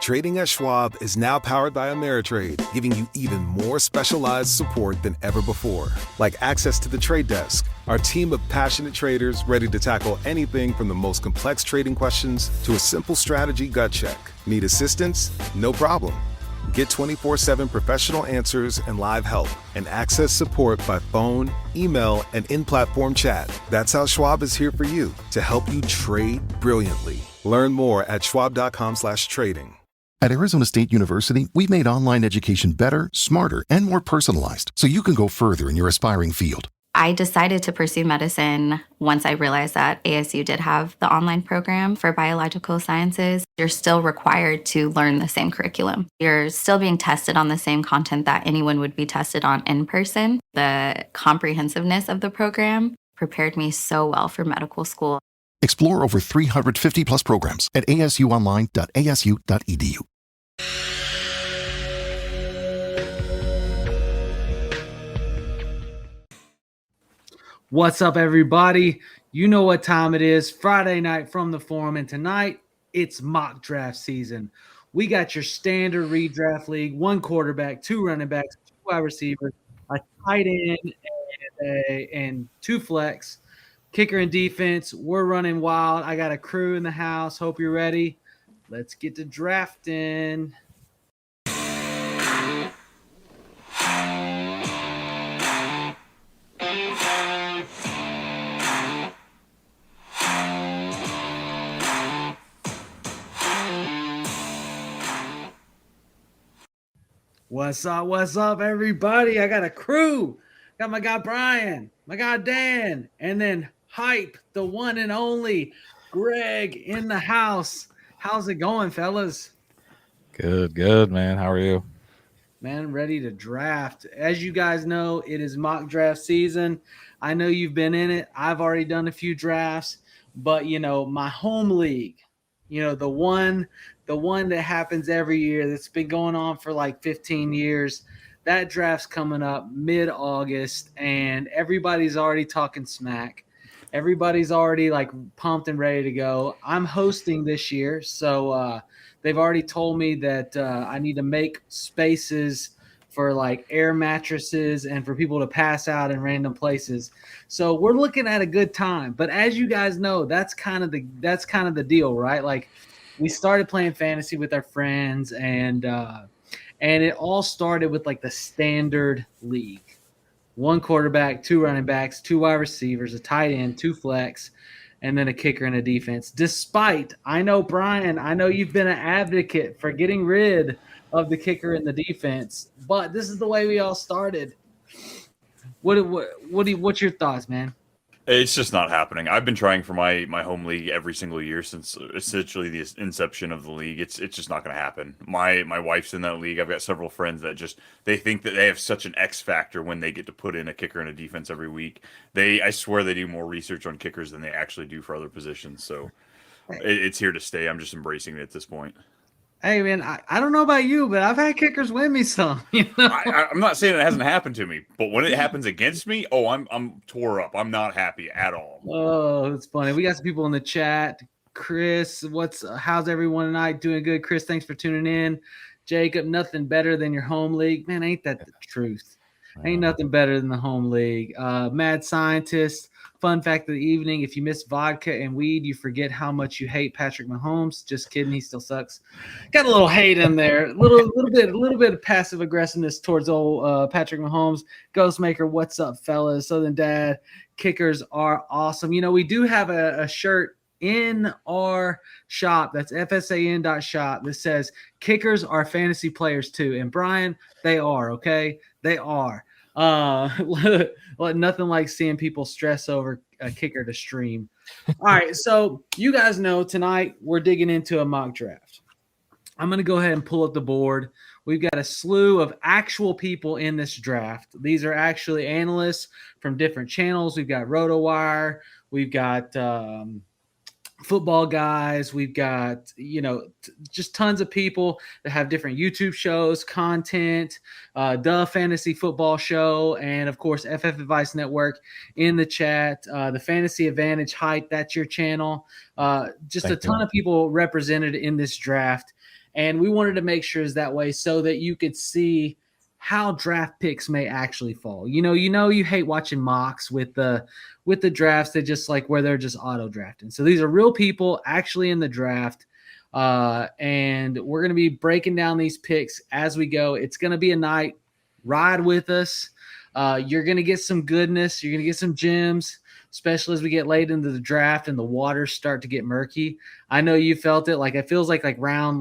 Trading at Schwab is now powered by Ameritrade, giving you even more specialized support than ever before. Like access to the trade desk, our team of passionate traders ready to tackle anything from the most complex trading questions to a simple strategy gut check. Need assistance? No problem. Get 24/7 professional answers and live help, and access support by phone, email, and in-platform chat. That's how Schwab is here for you, to help you trade brilliantly. Learn more at schwab.com/trading. At Arizona State University, we've made online education better, smarter, and more personalized, so you can go further in your aspiring field. I decided to pursue medicine once I realized that ASU did have the online program for biological sciences. You're still required to learn the same curriculum. You're still being tested on the same content that anyone would be tested on in person. The comprehensiveness of the program prepared me so well for medical school. Explore over 350 plus programs at asuonline.asu.edu. What's up, everybody? You know what time it is. Friday night from the forum, and tonight it's mock draft season. We got your standard redraft league: 1 quarterback, 2 running backs, 2 wide receivers, a tight end, and 2 flex, kicker and defense. We're running wild. I got a crew in the house. Hope you're ready. Let's get to drafting. What's up, everybody? I got a crew. Got my guy Brian, my guy Dan, and then Hype, the one and only Greg in the house. How's it going, fellas? Good, man. How are you? Man, ready to draft. As you guys know, it is mock draft season. I know you've been in it. I've already done a few drafts, but my home league, the one that happens every year, that's been going on for like 15 years. That draft's coming up mid-August, and everybody's already talking smack. Everybody's already like pumped and ready to go. I'm hosting this year, so they've already told me that I need to make spaces for like air mattresses and for people to pass out in random places. So we're looking at a good time. But as you guys know, that's kind of the deal, right? Like, we started playing fantasy with our friends, and it all started with like the standard league: 1 quarterback, 2 running backs, 2 wide receivers, a tight end, 2 flex, and then a kicker and a defense. Despite, I know, Brian, you've been an advocate for getting rid of the kicker and the defense, but this is the way we all started. What's your thoughts, man? It's just not happening. I've been trying for my home league every single year since essentially the inception of the league. It's just not going to happen. My wife's in that league. I've got several friends that they think that they have such an X factor when they get to put in a kicker and a defense every week. I swear they do more research on kickers than they actually do for other positions. So it's here to stay. I'm just embracing it at this point. Hey, man, I don't know about you, but I've had kickers win me some. I'm not saying it hasn't happened to me, but when it happens against me, I'm tore up. I'm not happy at all. Oh, that's funny. We got some people in the chat. Chris, how's everyone tonight? Doing good. Chris, thanks for tuning in. Jacob, nothing better than your home league. Man, ain't that the truth? Ain't nothing better than the home league. Mad Scientist. Fun fact of the evening: if you miss vodka and weed, you forget how much you hate Patrick Mahomes. Just kidding, he still sucks. Got a little hate in there, a little bit of passive aggressiveness towards old Patrick Mahomes. Ghostmaker, what's up, fellas? Southern Dad, kickers are awesome. We do have a shirt in our shop. That's fsan.shop. That says kickers are fantasy players too. And Brian, they are, okay? They are. Nothing like seeing people stress over a kicker to stream. All right, so you guys know tonight we're digging into a mock draft. I'm going to go ahead and pull up the board. We've got a slew of actual people in this draft. These are actually analysts from different channels. We've got RotoWire. We've got football guys. We've got, just tons of people that have different YouTube shows, content, the Fantasy Football Show, and of course, FF Advice Network in the chat. The Fantasy Advantage Hype, that's your channel. Just a ton of people represented in this draft. And we wanted to make sure it's that way so that you could see how draft picks may actually fall. You hate watching mocks with the drafts that just like where they're just auto drafting. So these are real people actually in the draft. And we're going to be breaking down these picks as we go. It's going to be a night. Ride with us. You're going to get some goodness. You're going to get some gems, especially as we get late into the draft and the waters start to get murky. I know you felt it. Like it feels like round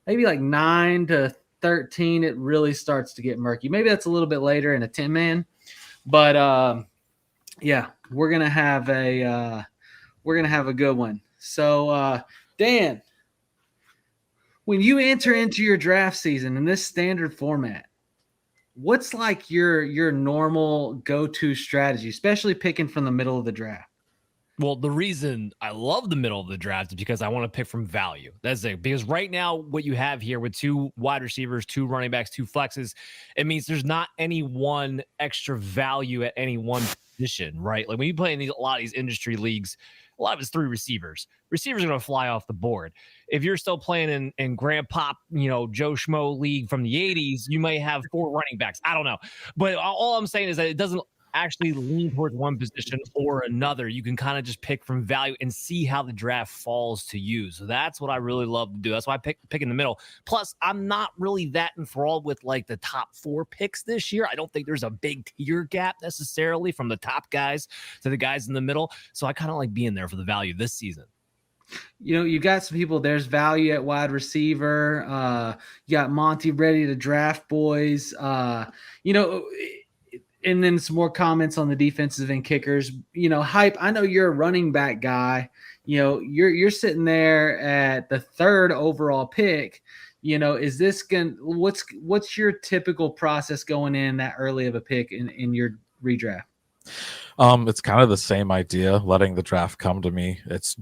maybe 9 to 13, it really starts to get murky. Maybe that's a little bit later in a 10-man, but yeah, we're gonna have a good one. So Dan, when you enter into your draft season in this standard format, what's like your normal go-to strategy, especially picking from the middle of the draft? Well, the reason I love the middle of the draft is because I want to pick from value. That's it. Because right now, what you have here with 2 wide receivers, 2 running backs, 2 flexes, it means there's not any one extra value at any one position, right? Like when you play in a lot of these industry leagues, a lot of it's 3 receivers. Receivers are going to fly off the board. If you're still playing in Grandpop, Joe Schmo league from the 80s, you may have 4 running backs. I don't know. But all I'm saying is that it doesn't actually lean towards one position or another. You can kind of just pick from value and see how the draft falls to you. So that's what I really love to do. That's why I pick in the middle. Plus, I'm not really that enthralled with like the top 4 picks this year. I don't think there's a big tier gap necessarily from the top guys to the guys in the middle. So I kind of like being there for the value this season. You got some people. There's value at wide receiver. You got Monty ready to draft boys. And then some more comments on the defensive and kickers. Hype, I know you're a running back guy. You're sitting there at the 3rd overall pick. Is this what's your typical process going in that early of a pick in your redraft? It's kind of the same idea, letting the draft come to me. It's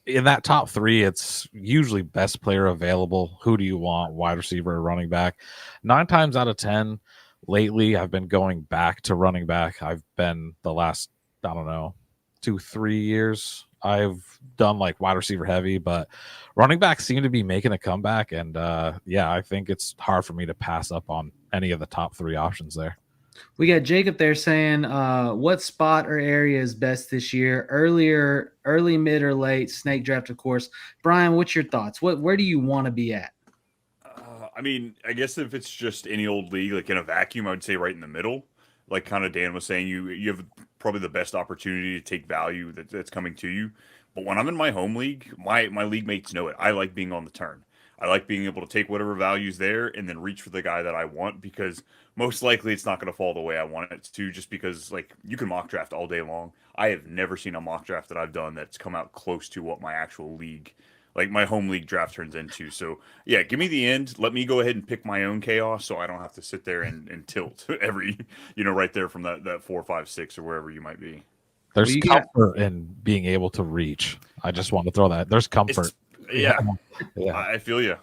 in that top 3, it's usually best player available. Who do you want? Wide receiver or running back? 9 times out of 10, lately, I've been going back to running back. I've been the last, 2-3 years, I've done like wide receiver heavy, but running backs seem to be making a comeback. And I think it's hard for me to pass up on any of the top 3 options there. We got Jacob there saying, what spot or area is best this year? Early, mid, or late? Snake draft, of course. Brian, what's your thoughts? Where do you want to be at? I guess if it's just any old league, like in a vacuum, I would say right in the middle. Like kind of Dan was saying, you have probably the best opportunity to take value that's coming to you. But when I'm in my home league, my league mates know it. I like being on the turn. I like being able to take whatever value's there and then reach for the guy that I want, because most likely it's not going to fall the way I want it to, just because like you can mock draft all day long. I have never seen a mock draft that I've done that's come out close to what my actual league, like my home league draft, turns into. So yeah, give me the end. Let me go ahead and pick my own chaos, so I don't have to sit there and tilt every, right there from that 4, 5, 6 or wherever you might be. There's comfort in being able to reach. I just want to throw that. There's comfort. Yeah. Yeah. I feel you.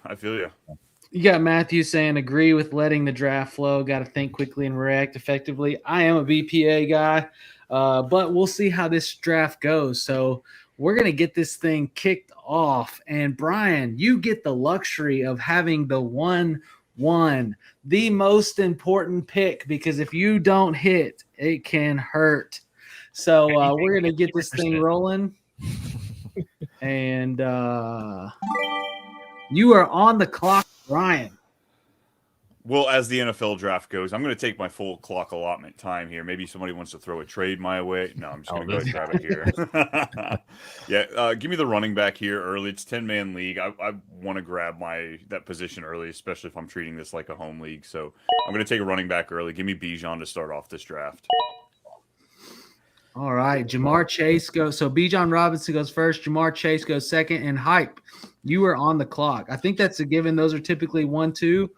You got Matthew saying, agree with letting the draft flow. Got to think quickly and react effectively. I am a BPA guy, but we'll see how this draft goes. So we're going to get this thing kicked off. And Brian, you get the luxury of having the 1-1, the most important pick, because if you don't hit, it can hurt. So we're going to get this thing rolling. And you are on the clock, Brian. Well, as the NFL draft goes, I'm going to take my full clock allotment time here. Maybe somebody wants to throw a trade my way. No, I'm just going to go grab it here. Yeah, give me the running back here early. It's 10-man league. I want to grab that position early, especially if I'm treating this like a home league. So I'm going to take a running back early. Give me Bijan to start off this draft. All right, Jamar Chase goes. So Bijan Robinson goes first. Jamar Chase goes second. And Hype, you are on the clock. I think that's a given. Those are typically 1, 2.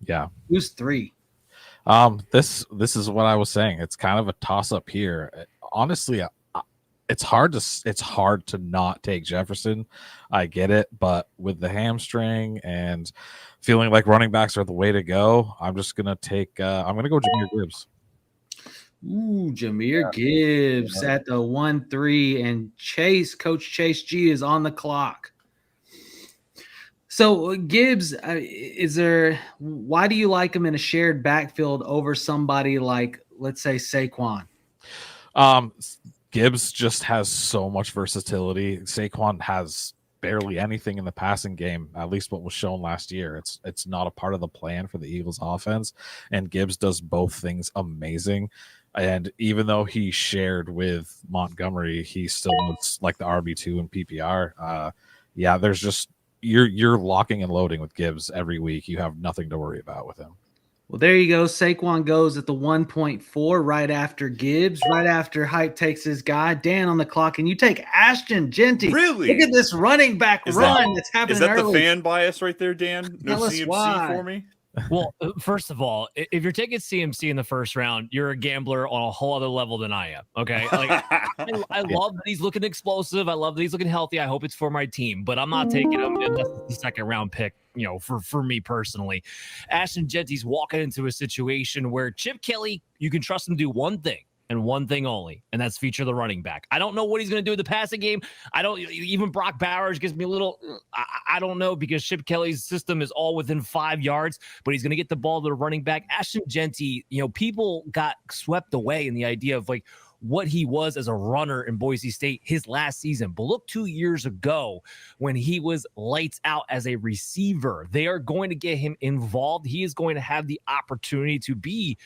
Yeah. Who's 3? This is what I was saying. It's kind of a toss up here. Honestly, it's hard to not take Jefferson. I get it, but with the hamstring and feeling like running backs are the way to go, I'm just gonna take. I'm gonna go Jahmyr Gibbs. Ooh, Jahmyr Gibbs at the 1-3, and Coach Chase G is on the clock. So Gibbs, why do you like him in a shared backfield over somebody like, let's say, Saquon? Um, Gibbs just has so much versatility. Saquon has barely anything in the passing game, at least what was shown last year. It's not a part of the plan for the Eagles offense, and Gibbs does both things amazing. And even though he shared with Montgomery, he still looks like the RB2 in PPR. Yeah, there's just you're locking and loading with Gibbs every week. You have nothing to worry about with him. Well, there you go. Saquon goes at the 1.4 right after Gibbs, right after Hype takes his guy. Dan on the clock, and you take Ashton Genty. Really? Look at this running back run that's happening Is that early. the fan bias right there, Dan? No Tell us CMC why. for me? Well, first of all, if you're taking CMC in the first round, you're a gambler on a whole other level than I am. Okay. Like, I love that he's looking explosive. I love that he's looking healthy. I hope it's for my team, but I'm not taking him unless it's the second round pick, for me personally. Ashton Genty's walking into a situation where Chip Kelly, you can trust him to do one thing and one thing only, and that's feature the running back. I don't know what he's going to do with the passing game. I don't even Brock Bowers gives me a little, I don't know, because Chip Kelly's system is all within 5 yards, but he's going to get the ball to the running back. Ashton Genty, people got swept away in the idea of like what he was as a runner in Boise State his last season. But look 2 years ago when he was lights out as a receiver. They are going to get him involved. He is going to have the opportunity to be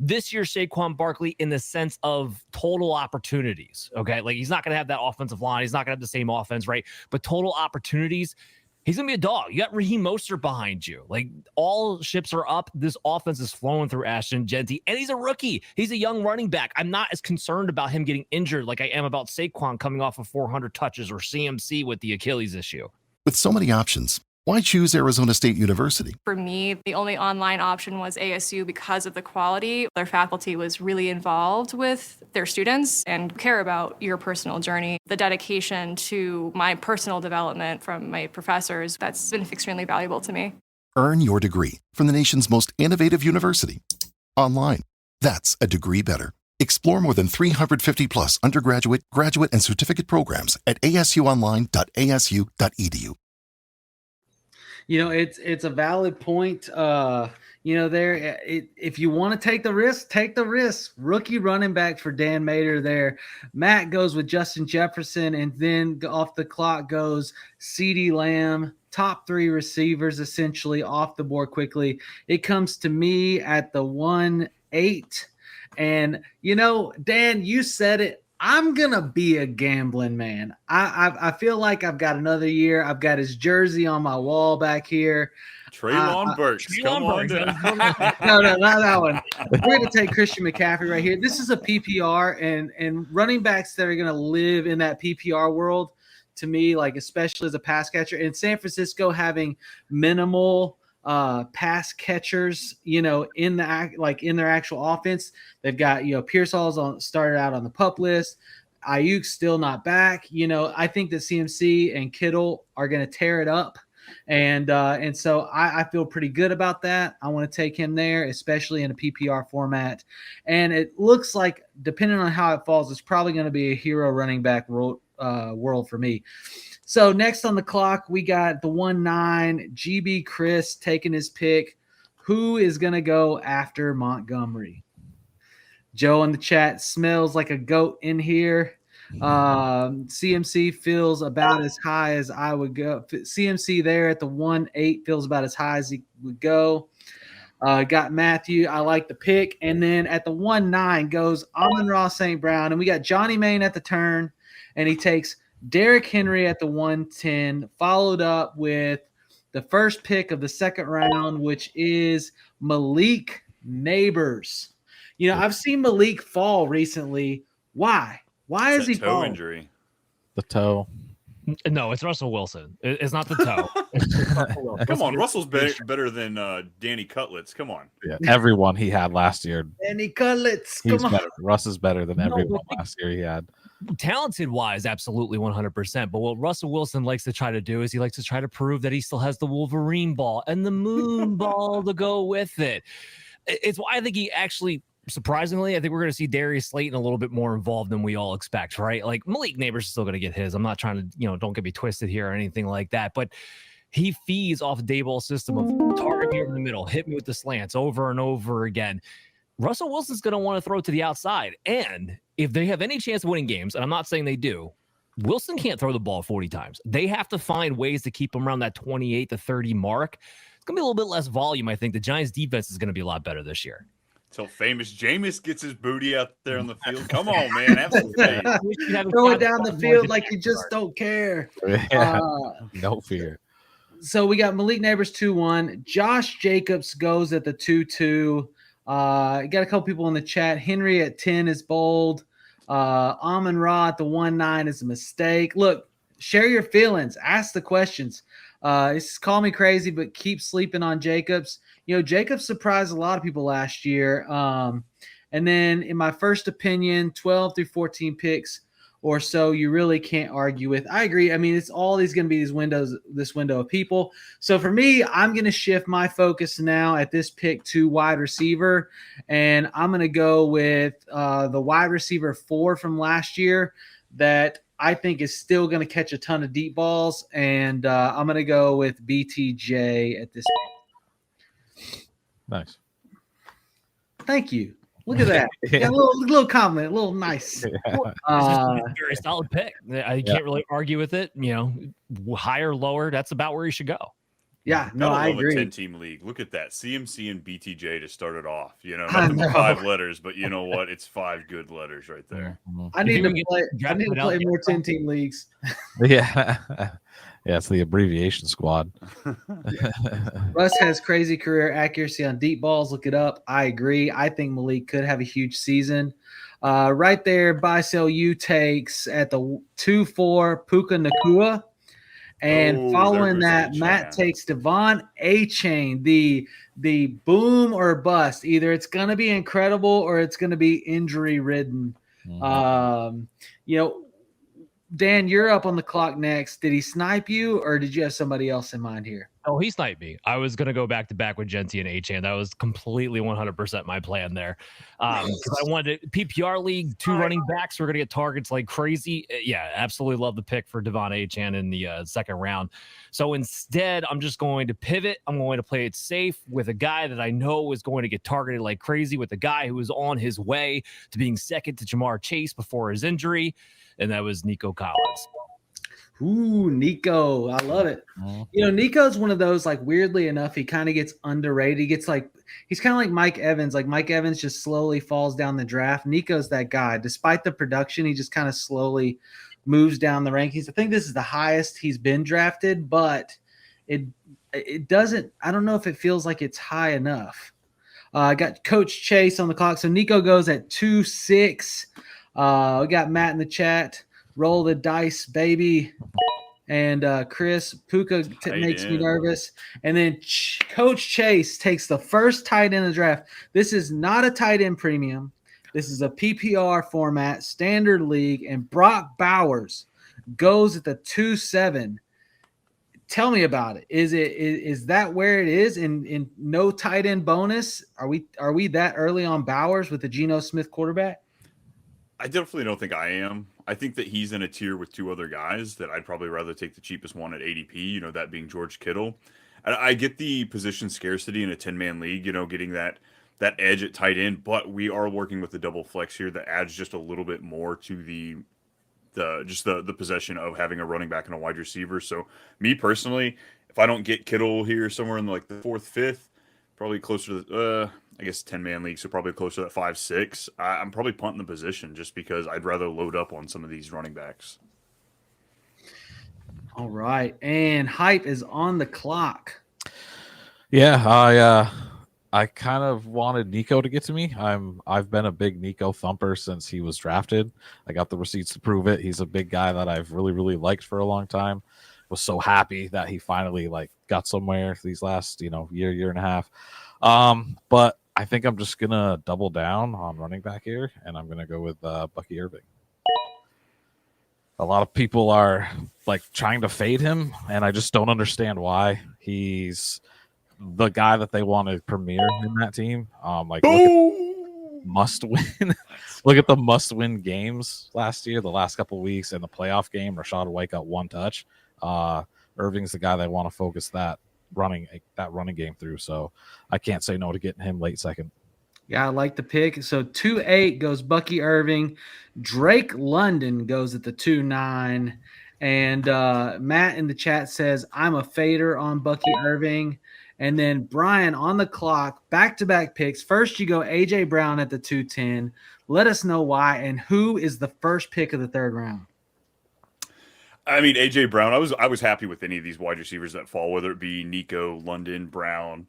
this year's Saquon Barkley in the sense of total opportunities. Okay. Like he's not going to have that offensive line. He's not going to have the same offense, right? But total opportunities, he's going to be a dog. You got Raheem Mostert behind you. Like all ships are up. This offense is flowing through Ashton Genty, and he's a rookie. He's a young running back. I'm not as concerned about him getting injured like I am about Saquon coming off of 400 touches or CMC with the Achilles issue. With so many options, why choose Arizona State University? For me, the only online option was ASU because of the quality. Their faculty was really involved with their students and care about your personal journey. The dedication to my personal development from my professors, that's been extremely valuable to me. Earn your degree from the nation's most innovative university. Online. That's a degree better. Explore more than 350 plus undergraduate, graduate, and certificate programs at asuonline.asu.edu. It's a valid point. If you want to take the risk, take the risk. Rookie running back for Dan Mater there. Matt goes with Justin Jefferson, and then off the clock goes CeeDee Lamb. Top three receivers essentially off the board quickly. It comes to me at the 1-8. And, Dan, you said it. I'm going to be a gambling man. I feel like I've got another year. I've got his jersey on my wall back here. Treylon Burks. Come on down. No, not that one. We're going to take Christian McCaffrey right here. This is a PPR, and running backs that are going to live in that PPR world, to me, like especially as a pass catcher. In San Francisco, having minimal pass catchers, in their actual offense. They've got, Pearsall's started out on the PUP list. Ayuk's still not back. I think that CMC and Kittle are going to tear it up. And so I feel pretty good about that. I want to take him there, especially in a PPR format. And it looks like, depending on how it falls, it's probably going to be a hero running back world for me. So next on the clock, we got the 1-9, GB Chris taking his pick. Who is going to go after Montgomery? Joe in the chat smells like a goat in here. CMC feels about as high as I would go. CMC there at the 1-8 feels about as high as he would go. Got Matthew. I like the pick. And then at the 1-9 goes Amon-Ra St. Brown. And we got Johnny Main at the turn. And he takes Derrick Henry at the 1-10, followed up with the first pick of the second round, which is Malik Neighbors. I've seen Malik fall recently. Why? Why is he falling? Toe injury. The toe. No, it's Russell Wilson. It's not the toe. Come on, Russell's better than Danny Cutlets. Come on. Yeah, everyone he had last year. Danny Cutlets. He's better. Russ is better than everyone last year he had. Talented wise, absolutely 100%. But what Russell Wilson likes to try to do is he likes to try to prove that he still has the Wolverine ball and the moon ball to go with it. It's why I think he actually, surprisingly, I think we're going to see Darius Slayton a little bit more involved than we all expect, right? Like Malik Neighbors is still going to get his. I'm not trying to, don't get me twisted here or anything like that. But He feeds off Daboll's system of target me over the middle, hit me with the slants over and over again. Russell Wilson's going to want to throw to the outside. And if they have any chance of winning games, and I'm not saying they do, Wilson can't throw the ball 40 times. They have to find ways to keep him around that 28 to 30 mark. It's going to be a little bit less volume, I think. The Giants' defense is going to be a lot better this year. Till famous Jameis gets his booty out there on the field. Come on, man. Have some faith. Throw it down the field like you just don't care. Yeah, no fear. So we got Malik Neighbors 2-1. Josh Jacobs goes at the 2-2. Got a couple people in the chat. Henry at 10 is bold. Amon Ra at the 1-9 is a mistake. Look, share your feelings. Ask the questions. Call me crazy, but keep sleeping on Jacobs. Jacobs surprised a lot of people last year. And then in my first opinion, 12 through 14 picks or so, you really can't argue with. I agree. I mean, it's always going to be this window of people. So for me, I'm going to shift my focus now at this pick to wide receiver. And I'm going to go with the wide receiver 4 from last year that I think is still going to catch a ton of deep balls. And I'm going to go with BTJ at this point. Nice. Thank you. Look at that. Yeah, a little compliment, a little nice. Yeah. Very solid pick. I can't really argue with it. Higher, lower, that's about where you should go. Yeah, no, I agree. A 10-team league. Look at that. CMC and BTJ to start it off. Nothing but 5 letters, but you know what? It's 5 good letters right there. I need to play more 10-team leagues. Yeah. Yeah, it's the abbreviation squad. Russ has crazy career accuracy on deep balls. Look it up. I agree. I think Malik could have a huge season. Right there, buy sell you takes at the 2-4 Puka Nakua. And following that, Matt takes Devon A-Chain, the boom or bust. Either it's going to be incredible or it's going to be injury ridden. Dan, you're up on the clock next. Did he snipe you or did you have somebody else in mind here? Oh, he sniped me. I was going to go back to back with Genti and A-Chan. That was completely 100% my plan there. Because I wanted PPR league, 2 running backs. We're going to get targets like crazy. Yeah, absolutely love the pick for Devon A-Chan in the second round. So instead, I'm just going to pivot. I'm going to play it safe with a guy that I know is going to get targeted like crazy, with a guy who is on his way to being second to Jamar Chase before his injury. And that was Nico Collins. Ooh, Nico. I love it. Nico's one of those, like, weirdly enough, he kind of gets underrated. He's kind of like Mike Evans. Like, Mike Evans just slowly falls down the draft. Nico's that guy. Despite the production, he just kind of slowly moves down the rankings. I think this is the highest he's been drafted, but it doesn't – I don't know if it feels like it's high enough. I got Coach Chase on the clock. So Nico goes at 2-6. We got Matt in the chat. Roll the dice, baby. And Chris, Puka makes me nervous. And then Coach Chase takes the first tight end of the draft. This is not a tight end premium. This is a PPR format, standard league. And Brock Bowers goes at the 2-7. Tell me about it. Is that where it is in no tight end bonus? Are we that early on Bowers with the Geno Smith quarterback? I definitely don't think I am. I think that he's in a tier with 2 other guys that I'd probably rather take the cheapest one at ADP, that being George Kittle. I get the position scarcity in a 10-man league, getting that edge at tight end, but we are working with the double flex here that adds just a little bit more to the possession of having a running back and a wide receiver. So me personally, if I don't get Kittle here somewhere in like the 4th, 5th, probably closer to I guess 10-man league, so probably closer to 5-6. I'm probably punting the position just because I'd rather load up on some of these running backs. All right, and hype is on the clock. Yeah, I kind of wanted Nico to get to me. I've been a big Nico thumper since he was drafted. I got the receipts to prove it. He's a big guy that I've really, really liked for a long time. Was so happy that he finally got somewhere these last year and a half. But I think I'm just gonna double down on running back here, and I'm gonna go with Bucky Irving. A lot of people are trying to fade him, and I just don't understand why. He's the guy that they want to premiere in that team. Look at must win. Look at the must win games last year, the last couple of weeks, and the playoff game. Rashad White got 1 touch. Irving's the guy they want to focus that running game through. So I can't say no to getting him late second. Yeah, I like the pick. So 2-8 goes Bucky Irving. Drake London goes at the 2-9. And Matt in the chat says, I'm a fader on Bucky Irving. And then Brian on the clock, back-to-back picks. First, you go A.J. Brown at the 2-10. Let us know why and who is the first pick of the third round. I mean, A.J. Brown, I was happy with any of these wide receivers that fall, whether it be Nico, London, Brown.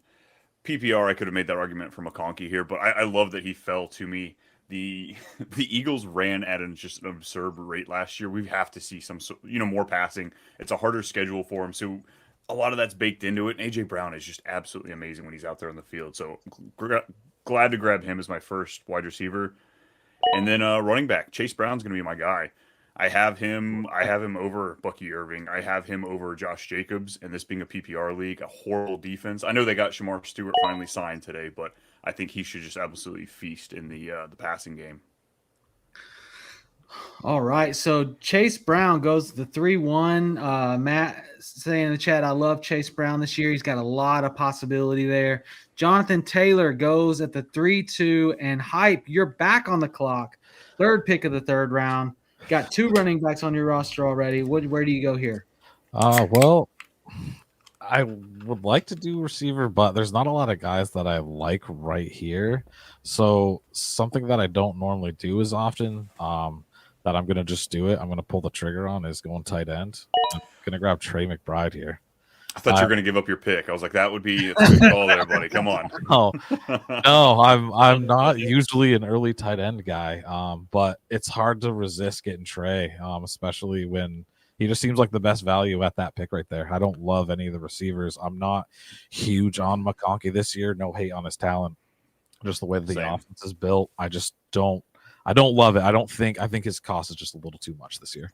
PPR, I could have made that argument for McConkey here, but I love that he fell to me. The Eagles ran at just an absurd rate last year. We have to see some, more passing. It's a harder schedule for him, so a lot of that's baked into it. And AJ Brown is just absolutely amazing when he's out there on the field. So glad to grab him as my first wide receiver, and then running back Chase Brown's going to be my guy. I have him over Bucky Irving. I have him over Josh Jacobs, and this being a PPR league, a horrible defense. I know they got Shamar Stewart finally signed today, but I think he should just absolutely feast in the passing game. All right, so Chase Brown goes to the 3-1. Matt saying in the chat, I love Chase Brown this year. He's got a lot of possibility there. Jonathan Taylor goes at the 3-2, and Hype, you're back on the clock. Third pick of the third round. Got two running backs on your roster already. Where do you go here? Well, I would like to do receiver, but there's not a lot of guys that I like right here. So something that I don't normally do as often, that I'm going to just do it, I'm going to pull the trigger on, is going tight end. I'm going to grab Trey McBride here. I thought you were going to give up your pick. I was like, that would be a good call there, buddy. Come on. No, I'm not usually an early tight end guy, but it's hard to resist getting Trey, especially when he just seems like the best value at that pick right there. I don't love any of the receivers. I'm not huge on McConkey this year. No hate on his talent. Just the way that the offense is built, I don't love it. I think his cost is just a little too much this year.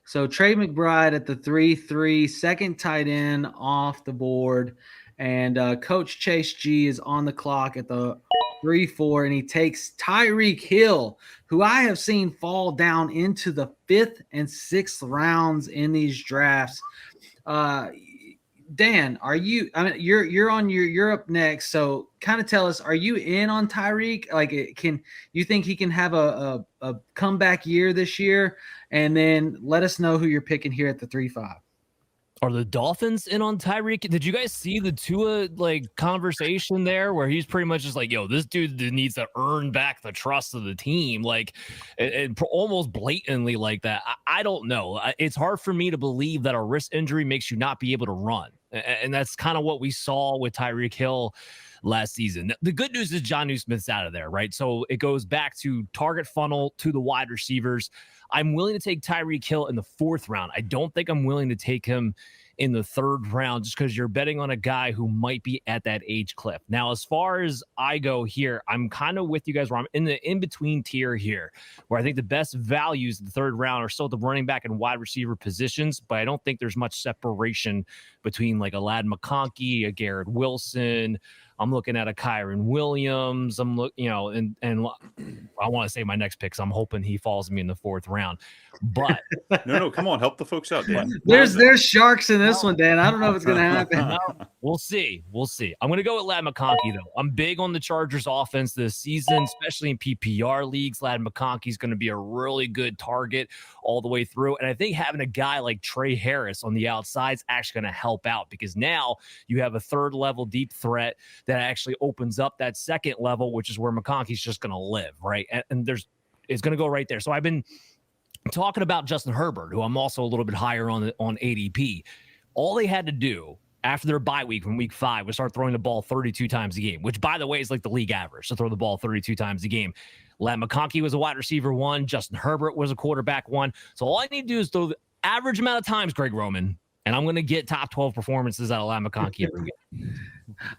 So Trey McBride at the 3-3, second tight end off the board. And Coach Chase G is on the clock at the 3-4, and he takes Tyreek Hill, who I have seen fall down into the 5th and 6th rounds in these drafts. Dan, you're up next. So kind of tell us, are you in on Tyreek? Like, can you think he can have a comeback year this year? And then let us know who you're picking here at the 3-5. Are the Dolphins in on Tyreek? Did you guys see the Tua conversation there where he's pretty much just like, yo, this dude needs to earn back the trust of the team, and almost blatantly like that? I don't know. It's hard for me to believe that a wrist injury makes you not be able to run, and that's kind of what we saw with Tyreek Hill last season. The good news is Jonnu Smith's out of there, right? So it goes back to target funnel to the wide receivers. I'm willing to take Tyreek Hill in the 4th round. I don't think I'm willing to take him in the 3rd round just because you're betting on a guy who might be at that age cliff. Now, as far as I go here, I'm kind of with you guys where I'm in the in-between tier here, where I think the best values in the 3rd round are still the running back and wide receiver positions, but I don't think there's much separation between like a Ladd McConkey, a Garrett Wilson. I'm looking at a Kyron Williams. I'm and I want to say my next pick, so I'm hoping he falls me in the 4th round. But no, come on, help the folks out, Dan. There's sharks in this one, Dan. I don't know if it's going to happen. We'll see. I'm going to go with Ladd McConkey, though. I'm big on the Chargers offense this season, especially in PPR leagues. Ladd McConkey is going to be a really good target all the way through. And I think having a guy like Trey Harris on the outside is actually going to help out because now you have a 3rd level deep threat that actually opens up that 2nd level, which is where McConkey's just going to live, right? And it's going to go right there. So I've been talking about Justin Herbert, who I'm also a little bit higher on ADP. All they had to do after their bye week from week 5 was start throwing the ball 32 times a game, which, by the way, is like the league average to throw the ball 32 times a game. Ladd McConkey was a wide receiver 1. Justin Herbert was a quarterback 1. So all I need to do is throw the average amount of times, Greg Roman, and I'm going to get top 12 performances out of Ladd McConkey every game.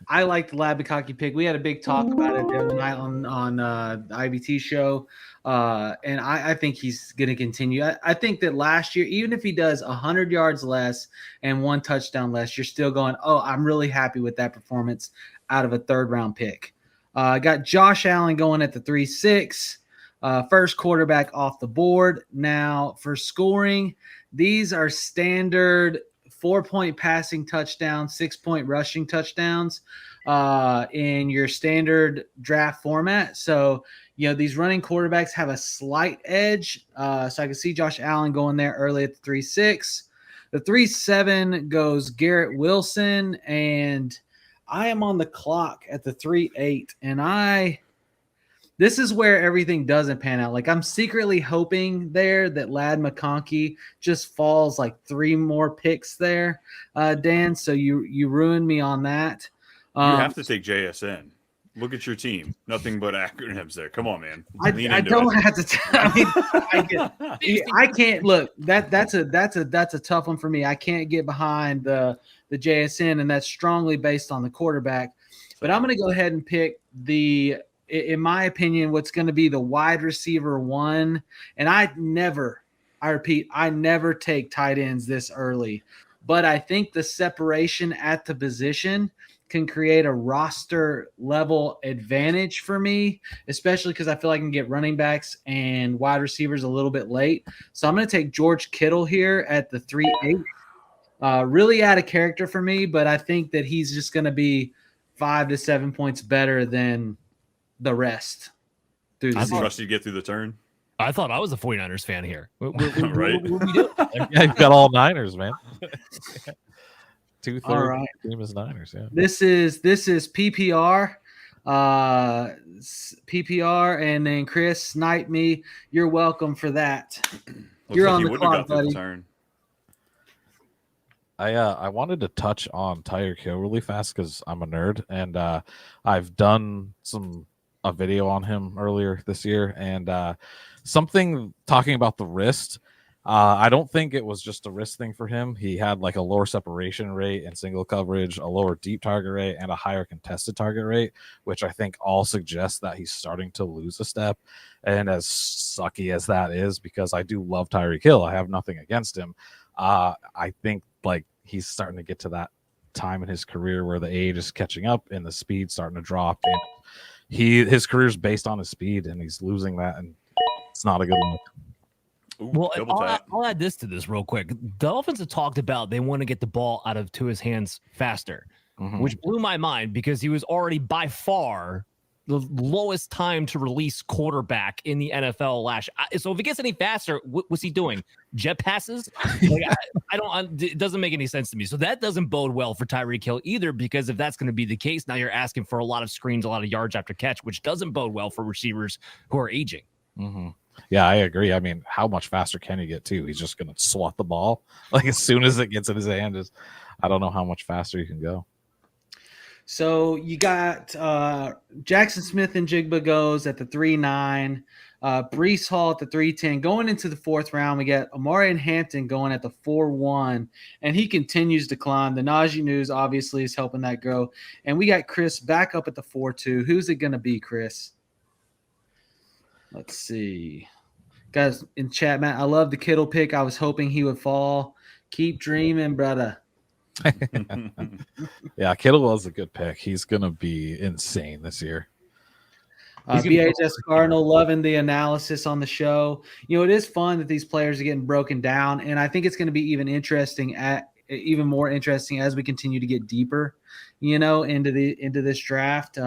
I like the Ladd McConkey pick. We had a big talk about it the other night on the IBT show, and I think he's going to continue. I think that last year, even if he does 100 yards less and 1 touchdown less, you're still going, oh, I'm really happy with that performance out of a 3rd round pick. I got Josh Allen going at the 3-6, first quarterback off the board. Now for scoring, these are standard 4-point passing touchdowns, 6-point rushing touchdowns in your standard draft format. So, these running quarterbacks have a slight edge. So I can see Josh Allen going there early at the 3-6. The 3-7 goes Garrett Wilson, and I am on the clock at the 3-8, and this is where everything doesn't pan out. Like, I'm secretly hoping there that Ladd McConkey just falls like 3 more picks there, Dan. So you ruined me on that. You have to take JSN. Look at your team. Nothing but acronyms there. Come on, man. I don't have to. I can't look. That's a tough one for me. I can't get behind the JSN, and that's strongly based on the quarterback. But I'm going to go ahead and pick in my opinion, what's going to be the wide receiver 1. And I never take tight ends this early. But I think the separation at the position can create a roster level advantage for me, especially because I feel like I can get running backs and wide receivers a little bit late. So I'm going to take George Kittle here at the 3-8. Really out of character for me, but I think that he's just going to be 5 to 7 points better than the rest through the season. Trust you get through the turn. I thought I was a 49ers fan here. What Right. we do? Yeah, you've got all Niners, man. 2/3 All right. team is Niners. Yeah. This is PPR, and then Chris snipe me. You're welcome for that. You're on the clock, buddy. Turn. I wanted to touch on Tyreek Hill really fast because I'm a nerd, and I've done a video on him earlier this year, and something talking about the wrist. I don't think it was just a wrist thing for him. He had like a lower separation rate and single coverage, a lower deep target rate, and a higher contested target rate, which I think all suggests that he's starting to lose a step. And as sucky as that is, because I do love Tyreek Hill, I have nothing against him. I think like he's starting to get to that time in his career where the age is catching up and the speed starting to drop. And his career is based on his speed, and he's losing that, and it's not a good look. Ooh, Well, double I'll add this to this real quick. Dolphins have talked about they want to get the ball out of Tua's hands faster, which blew my mind because he was already by far the lowest time to release quarterback in the NFL last. So if it gets any faster, what's he doing? Jet passes? Like, I don't. It doesn't make any sense to me. So that doesn't bode well for Tyreek Hill either, because if that's going to be the case, now you're asking for a lot of screens, a lot of yards after catch, which doesn't bode well for receivers who are aging. Yeah, I agree. I mean, how much faster can he get too? He's just going to swat the ball like as soon as it gets in his hand. I don't know how much faster you can go. So you got Jackson Smith and Jigba goes at the 3-9, Breece Hall at the 3-10. Going into the 4th round, we got Amari and Hampton going at the 4-1, and he continues to climb. The Najee news obviously is helping that grow. And we got Chris back up at the 4-2. Who's it going to be, Chris? Let's see. Guys in chat, Matt, I love the Kittle pick. I was hoping he would fall. Keep dreaming, brother. Yeah, Kittle was a good pick. He's going to be insane this year. BHS Cardinal loving the analysis on the show. It is fun that these players are getting broken down, and I think it's going to be even more interesting as we continue to get deeper, into this draft.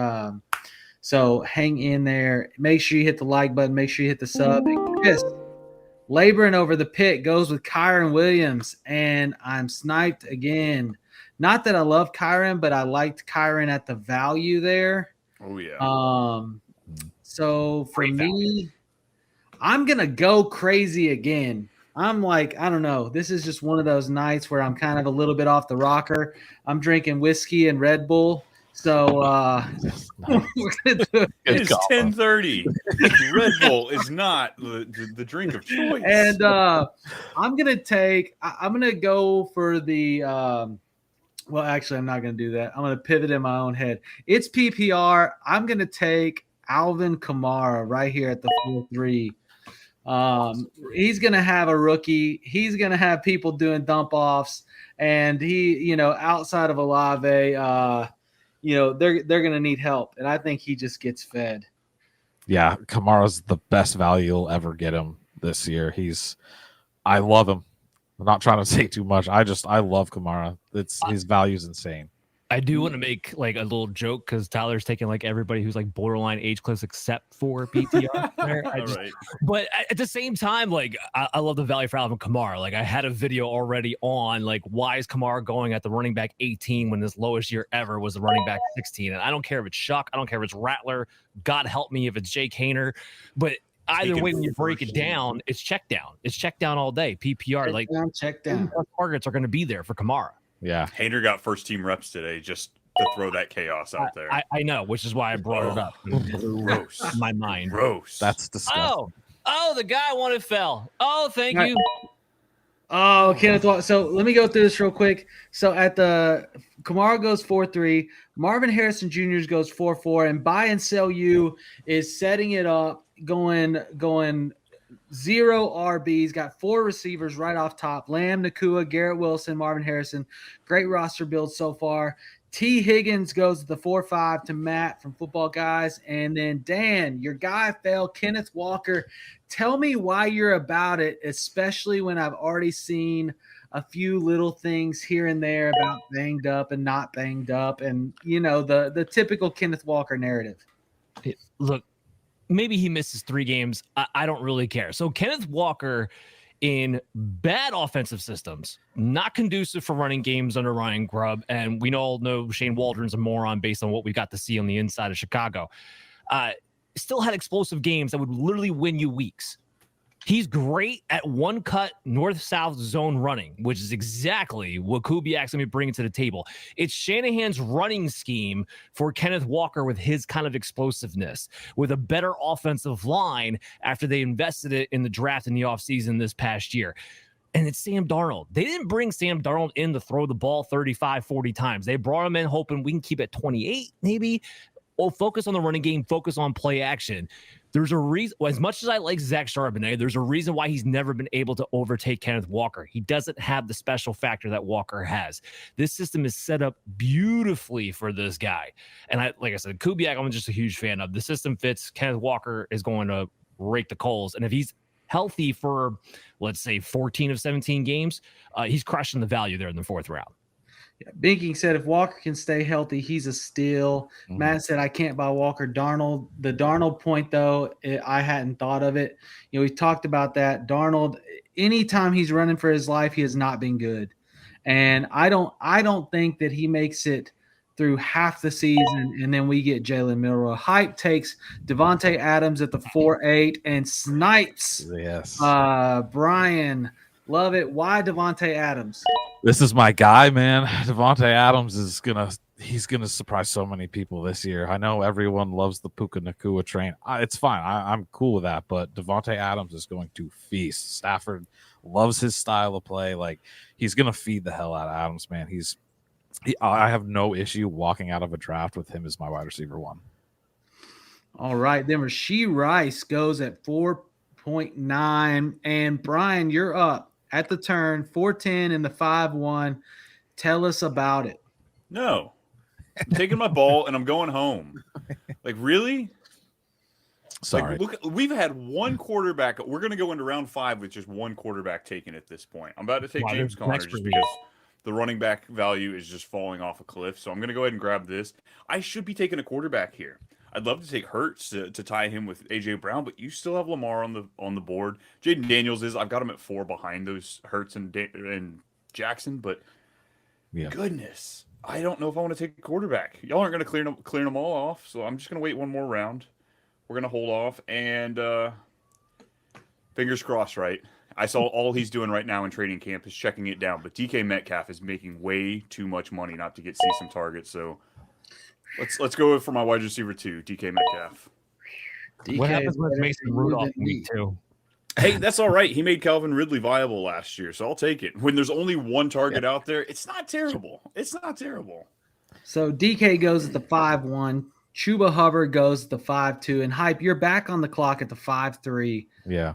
So hang in there. Make sure you hit the like button. Make sure you hit the sub. And Chris, laboring over the pick, goes with Kyron Williams, and I'm sniped again. Not that I love Kyron, but I liked Kyron at the value there. Oh, yeah. So for me, I'm going to go crazy again. I'm like, I don't know. This is just one of those nights where I'm kind of a little bit off the rocker. I'm drinking whiskey and Red Bull. So we're gonna do it. It's 10:30. Red Bull is not the drink of choice. And I'm gonna go for the well, actually, I'm not gonna do that. I'm gonna pivot in my own head. It's PPR. I'm gonna take Alvin Kamara right here at the 4-3. He's gonna have a rookie. He's gonna have people doing dump offs, and he, outside of Olave, they're going to need help, and I think he just gets fed. Yeah, Kamara's the best value you'll ever get him this year. I love him. I'm not trying to say too much. I love Kamara. His value's insane. I do want to make like a little joke because Tyler's taking like everybody who's like borderline age clips except for PTR there. Right. But at the same time, like I love the value for Alvin Kamara. Like I had a video already on like why is Kamara going at the running back 18 when his lowest year ever was the running back 16? And I don't care if it's Shuck, I don't care if it's Rattler. God help me if it's Jake Hayner, but either way, when you break it down, it's check down. It's check down all day. PPR, check down. Targets are going to be there for Kamara. Yeah. Hayner got first team reps today just to throw that chaos out there. I know, which is why I brought it up. Gross. My mind. Gross. That's disgusting. Oh, the guy wanted fell. Oh, thank you. Oh, Kenneth Walker. So let me go through this real quick. So at the Kamara goes 4-3, Marvin Harrison Jr. goes 4-4, and buy and sell you is setting it up, going 0 RBs, got 4 receivers right off top. Lamb, Nakua, Garrett Wilson, Marvin Harrison. Great roster build so far. T. Higgins goes the 4-5 to Matt from Football Guys. And then Dan, your guy fell, Kenneth Walker. Tell me why you're about it, especially when I've already seen a few little things here and there about banged up and not banged up and, the typical Kenneth Walker narrative. Look, maybe he misses 3 games. I don't really care. So Kenneth Walker in bad offensive systems, not conducive for running games under Ryan Grubb. And we all know Shane Waldron's a moron based on what we got to see on the inside of Chicago. Still had explosive games that would literally win you weeks. He's great at one cut north-south zone running, which is exactly what Kubiak's going to be bringing to the table. It's Shanahan's running scheme for Kenneth Walker with his kind of explosiveness, with a better offensive line after they invested it in the draft in the offseason this past year. And it's Sam Darnold. They didn't bring Sam Darnold in to throw the ball 35, 40 times. They brought him in hoping we can keep it 28 maybe. Well, focus on the running game, focus on play action. There's a reason, as much as I like Zach Charbonnet, there's a reason why he's never been able to overtake Kenneth Walker. He doesn't have the special factor that Walker has. This system is set up beautifully for this guy. And like I said, Kubiak, I'm just a huge fan of. The system fits. Kenneth Walker is going to rake the coals. And if he's healthy for, let's say, 14 of 17 games, he's crushing the value there in the 4th round. Yeah, Binking said if Walker can stay healthy, he's a steal. Mhm. Matt said I can't buy Walker. Darnold, the Darnold point though, I hadn't thought of it. We talked about that. Darnold, anytime he's running for his life, he has not been good, and I don't think that he makes it through half the season, and then we get Jalen Milroe. Hype takes Devontae Adams at the 4-8 and snipes. Yes. Brian, love it. Why Devontae Adams? This is my guy, man. Devontae Adams he's gonna surprise so many people this year. I know everyone loves the Puka Nakua train. It's fine. I'm cool with that. But Devontae Adams is going to feast. Stafford loves his style of play. Like he's gonna feed the hell out of Adams, man. I have no issue walking out of a draft with him as my wide receiver 1. All right, then Rashee Rice goes at 4.9, and Brian, you're up at the turn, 4.10 in the 5-1. Tell us about it. No, I'm taking my ball and I'm going home. Like, really? Sorry. Like, look, we've had one quarterback. We're going to go into round 5 with just one quarterback taken at this point. I'm about to take James Conner just because the running back value is just falling off a cliff. So I'm going to go ahead and grab this. I should be taking a quarterback here. I'd love to take Hurts to tie him with A.J. Brown, but you still have Lamar on the board. Jaden Daniels I've got him at 4 behind those Hurts and Jackson, but goodness, I don't know if I want to take a quarterback. Y'all aren't going to clear them all off, so I'm just going to wait one more round. We're going to hold off, and fingers crossed, right? I saw all he's doing right now in training camp is checking it down, but DK Metcalf is making way too much money not to see some targets, so let's go for my wide receiver 2, DK Metcalf. What happens with Mason Rudolph in week 2? Hey, that's all right. He made Calvin Ridley viable last year, so I'll take it. When there's only one target out there, it's not terrible. It's not terrible. So DK goes at the 5-1. Chuba Hubbard goes at the 5-2. And Hype, you're back on the clock at the 5-3. Yeah.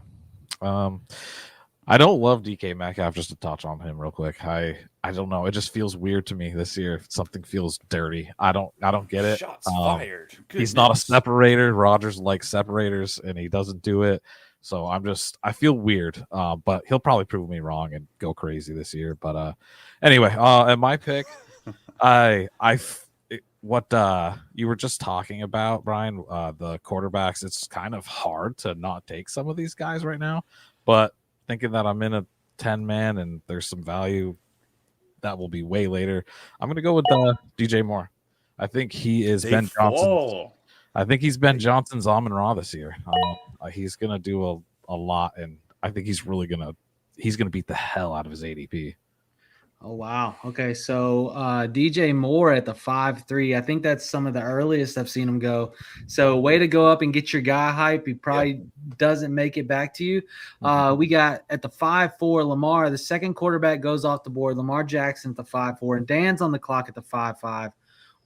I don't love DK Metcalf, just to touch on him real quick. I don't know. It just feels weird to me this year. Something feels dirty. I don't get it. Shots fired. He's not a separator. Rodgers likes separators, and he doesn't do it. So I feel weird, but he'll probably prove me wrong and go crazy this year. But anyway, at my pick, what you were just talking about, Brian, the quarterbacks, it's kind of hard to not take some of these guys right now. But thinking that I'm in a 10-man and there's some value that will be way later, I'm going to go with DJ Moore. I think he is Ben Johnson. I think he's Ben Johnson's Amon Ra this year. He's going to do a lot, and I think he's gonna beat the hell out of his ADP. Oh, wow. Okay, so DJ Moore at the 5'3". I think that's some of the earliest I've seen him go. So way to go up and get your guy hype. He probably doesn't make it back to you. We got at the 5'4", Lamar, the second quarterback goes off the board. Lamar Jackson at the 5'4", and Dan's on the clock at the 5'5".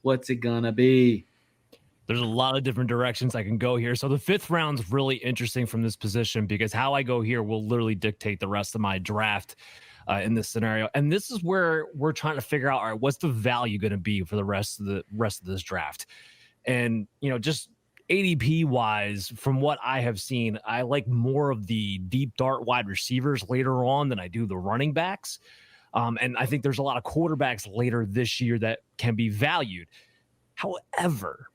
What's it going to be? There's a lot of different directions I can go here. So the 5th round's really interesting from this position because how I go here will literally dictate the rest of my draft in this scenario. And this is where we're trying to figure out, all right, what's the value going to be for the rest of this draft? And, just ADP wise, from what I have seen, I like more of the deep dart wide receivers later on than I do the running backs. And I think there's a lot of quarterbacks later this year that can be valued. However,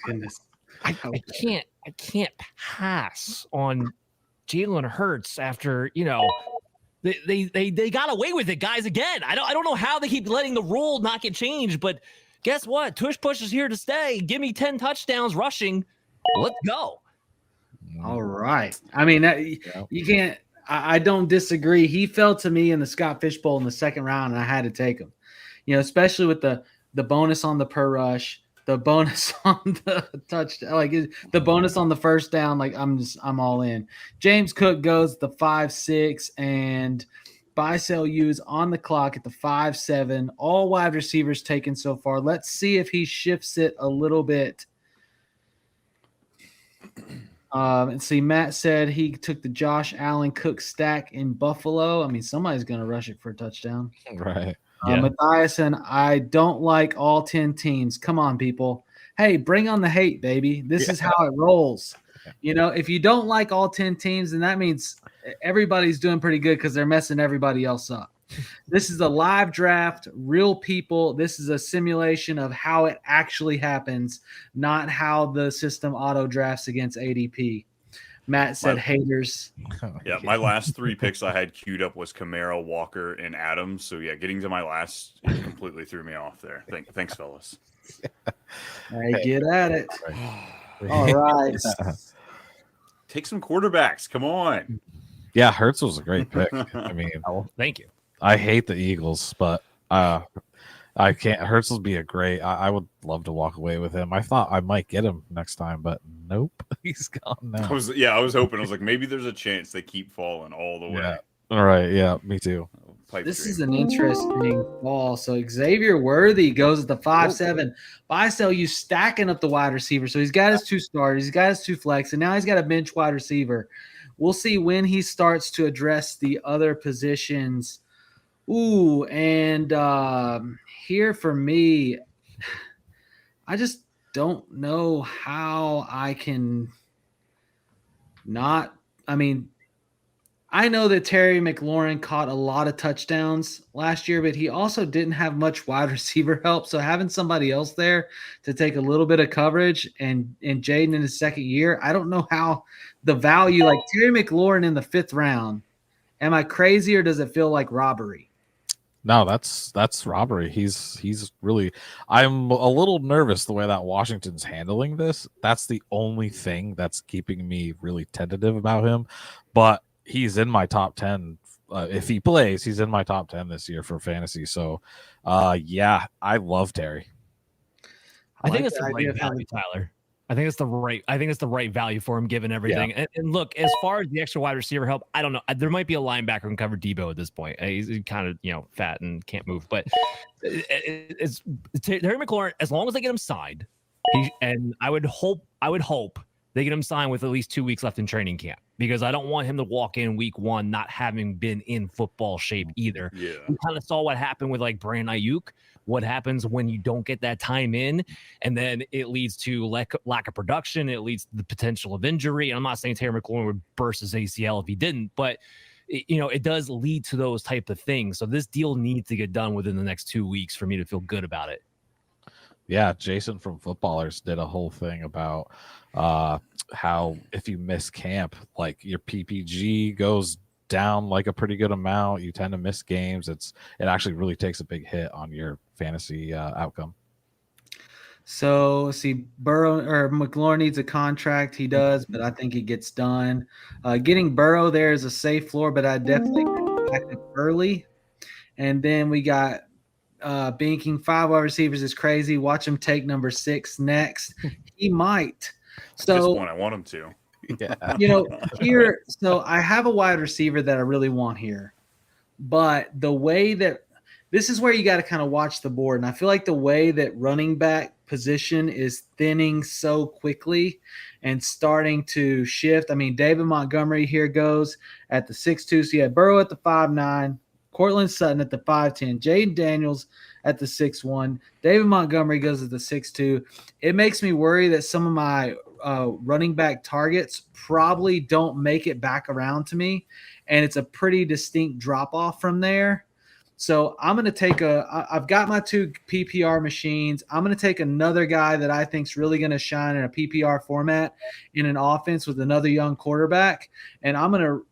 Goodness. I can't pass on Jalen Hurts after, they got away with it, guys, again. I don't know how they keep letting the rule not get changed, but guess what? Tush Push is here to stay. Give me 10 touchdowns rushing. Let's go. All right. I mean, you can't – I don't disagree. He fell to me in the Scott Fish Bowl in the second round, and I had to take him. Especially with the bonus on the per rush, the bonus on the touchdown, like the bonus on the first down. Like I'm all in. James Cook goes the 5'6", and buy sell use on the clock at the 5'7". All wide receivers taken so far. Let's see if he shifts it a little bit. And see, Matt said he took the Josh Allen Cook stack in Buffalo. I mean, somebody's going to rush it for a touchdown. Right. Matthias, and I don't like all 10 teams. Come on, people. Hey, bring on the hate, baby. This is how it rolls. If you don't like all 10 teams, then that means everybody's doing pretty good because they're messing everybody else up. This is a live draft, real people. This is a simulation of how it actually happens, not how the system auto drafts against ADP. Matt said haters. Yeah, my last 3 picks I had queued up was Kamara, Walker, and Adams. So, getting to my last completely threw me off there. Thanks, fellas. Hey, get at it. All right. Take some quarterbacks. Come on. Yeah, Hurts was a great pick. I mean, thank you. I hate the Eagles, but I can't. Hurts will be a great. I would love to walk away with him. I thought I might get him next time, but nope, he's gone now. I was hoping. I was like, maybe there's a chance they keep falling all the way. Yeah. All right. Yeah, me too. This is an interesting ball. So Xavier Worthy goes at the 5'7". Buy sell you stacking up the wide receiver. So he's got his 2 starters, he's got his 2 flex, and now he's got a bench wide receiver. We'll see when he starts to address the other positions. Ooh, and here for me, I just don't know how I can not. I mean, I know that Terry McLaurin caught a lot of touchdowns last year, but he also didn't have much wide receiver help. So having somebody else there to take a little bit of coverage and Jaden in his second year, I don't know how the value, like Terry McLaurin in the 5th round, am I crazy or does it feel like robbery? No, that's robbery. He's really. I'm a little nervous the way that Washington's handling this. That's the only thing that's keeping me really tentative about him. But he's in my top 10. If he plays, he's in my top 10 this year for fantasy. So, I love Terry. I think it's the right value, Tyler. I think it's the right value for him given everything. Yeah. And look, as far as the extra wide receiver help, I don't know. There might be a linebacker who can cover Debo at this point. He's kind of fat and can't move, but it's Terry McLaurin. As long as they get him signed, and I would hope they get him signed with at least 2 weeks left in training camp, because I don't want him to walk in week 1 not having been in football shape either. Yeah. We kind of saw what happened with like Brandon Ayuk. What happens when you don't get that time in, and then it leads to lack of production. It leads to the potential of injury. And I'm not saying Terry McLaurin would burst his ACL if he didn't, but it does lead to those type of things. So this deal needs to get done within the next 2 weeks for me to feel good about it. Yeah, Jason from Footballers did a whole thing about how if you miss camp, like your PPG goes down like a pretty good amount. You tend to miss games. It actually really takes a big hit on your fantasy outcome. So let's see, Burrow or McLaurin needs a contract. He does, but I think it gets done. Getting Burrow there is a safe floor, but I definitely back up early. And then we got banking 5 wide receivers is crazy. Watch him take number 6 next. He might. At this So point, I want him to. Yeah. here, so I have a wide receiver that I really want here, but the way that this is where you got to kind of watch the board, and I feel like the way that running back position is thinning so quickly and starting to shift. I mean, David Montgomery here goes at the 6'2", so you had Burrow at the 5'9", Cortland Sutton at the 5'10", Jaden Daniels at the 6'1", David Montgomery goes at the 6'2". It makes me worry that some of my running back targets probably don't make it back around to me, and it's a pretty distinct drop off from there. So I'm going to take I've got my 2 PPR machines. I'm going to take another guy that I think is really going to shine in a PPR format in an offense with another young quarterback. And I'm going to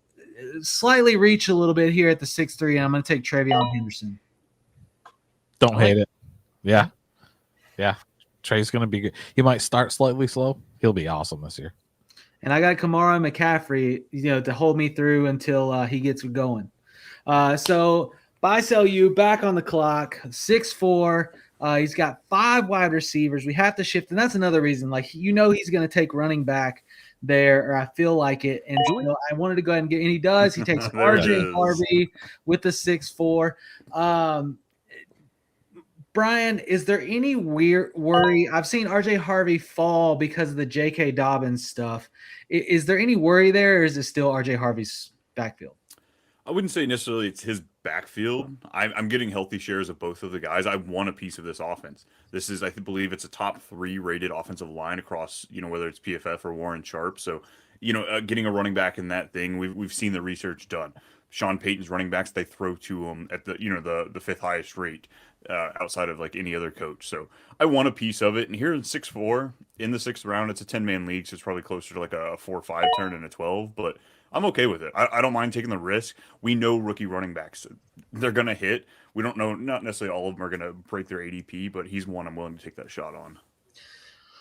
slightly reach a little bit here at the 6'3", and I'm going to take Travion Henderson. Don't hate it. Yeah. Yeah. Trey's going to be good. He might start slightly slow. He'll be awesome this year. And I got Kamara McCaffrey, to hold me through until he gets going. So buy, sell you back on the clock, 6'4". He's got 5 wide receivers. We have to shift, and that's another reason. Like, he's going to take running back there, or I feel like it. And I wanted to go ahead and get, and he does. He takes RJ Harvey with the 6'4". Brian, is there any weird worry? I've seen RJ Harvey fall because of the J.K. Dobbins stuff. Is there any worry there, or is it still RJ Harvey's backfield? I wouldn't say necessarily it's his backfield. I'm getting healthy shares of both of the guys. I want a piece of this offense. This is, I believe it's a top 3 rated offensive line across, whether it's PFF or Warren Sharp. So, getting a running back in that thing, we've seen the research done. Sean Payton's running backs, they throw to him at the 5th highest rate outside of like any other coach. So I want a piece of it. And here in 6'4", in the 6th round, it's a 10-man league, so it's probably closer to like a 4-5 turn and a 12. But I'm okay with it. I don't mind taking the risk. We know rookie running backs, they're going to hit. We don't know, not necessarily all of them are going to break their ADP, but he's one I'm willing to take that shot on.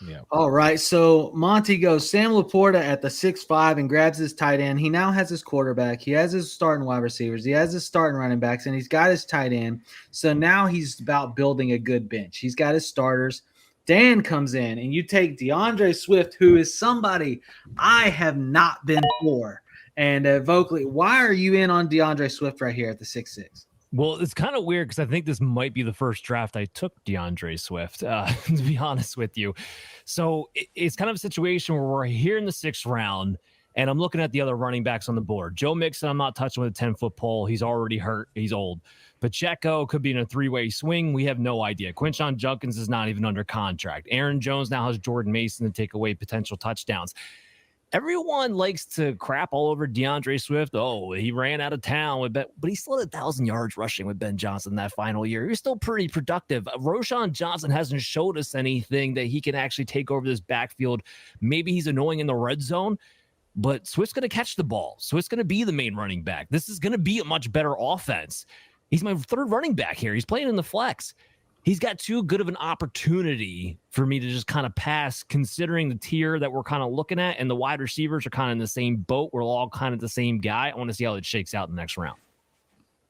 Yeah. All right. So Monty goes Sam Laporta at the 6'5" and grabs his tight end. He now has his quarterback. He has his starting wide receivers. He has his starting running backs, and he's got his tight end. So now he's about building a good bench. He's got his starters. Dan comes in, and you take DeAndre Swift, who is somebody I have not been for. And Vocally, why are you in on DeAndre Swift right here at the 6'6"? Well, it's kind of weird because I think this might be the first draft I took DeAndre Swift, to be honest with you. So it's kind of a situation where we're here in the 6th round, and I'm looking at the other running backs on the board. Joe Mixon, I'm not touching with a 10-foot pole. He's already hurt. He's old. Pacheco could be in a 3-way swing. We have no idea. Quinshon Judkins is not even under contract. Aaron Jones now has Jordan Mason to take away potential touchdowns. Everyone likes to crap all over DeAndre Swift. Oh, he ran out of town with Ben, but he still had 1,000 yards rushing with Ben Johnson that final year. He was still pretty productive. Roschon Johnson hasn't showed us anything that he can actually take over this backfield. Maybe he's annoying in the red zone, but Swift's going to catch the ball. Swift's going to be the main running back. This is going to be a much better offense. He's my 3rd running back here. He's playing in the flex. He's got too good of an opportunity for me to just kind of pass, considering the tier that we're kind of looking at, and the wide receivers are kind of in the same boat. We're all kind of the same guy. I want to see how it shakes out in the next round.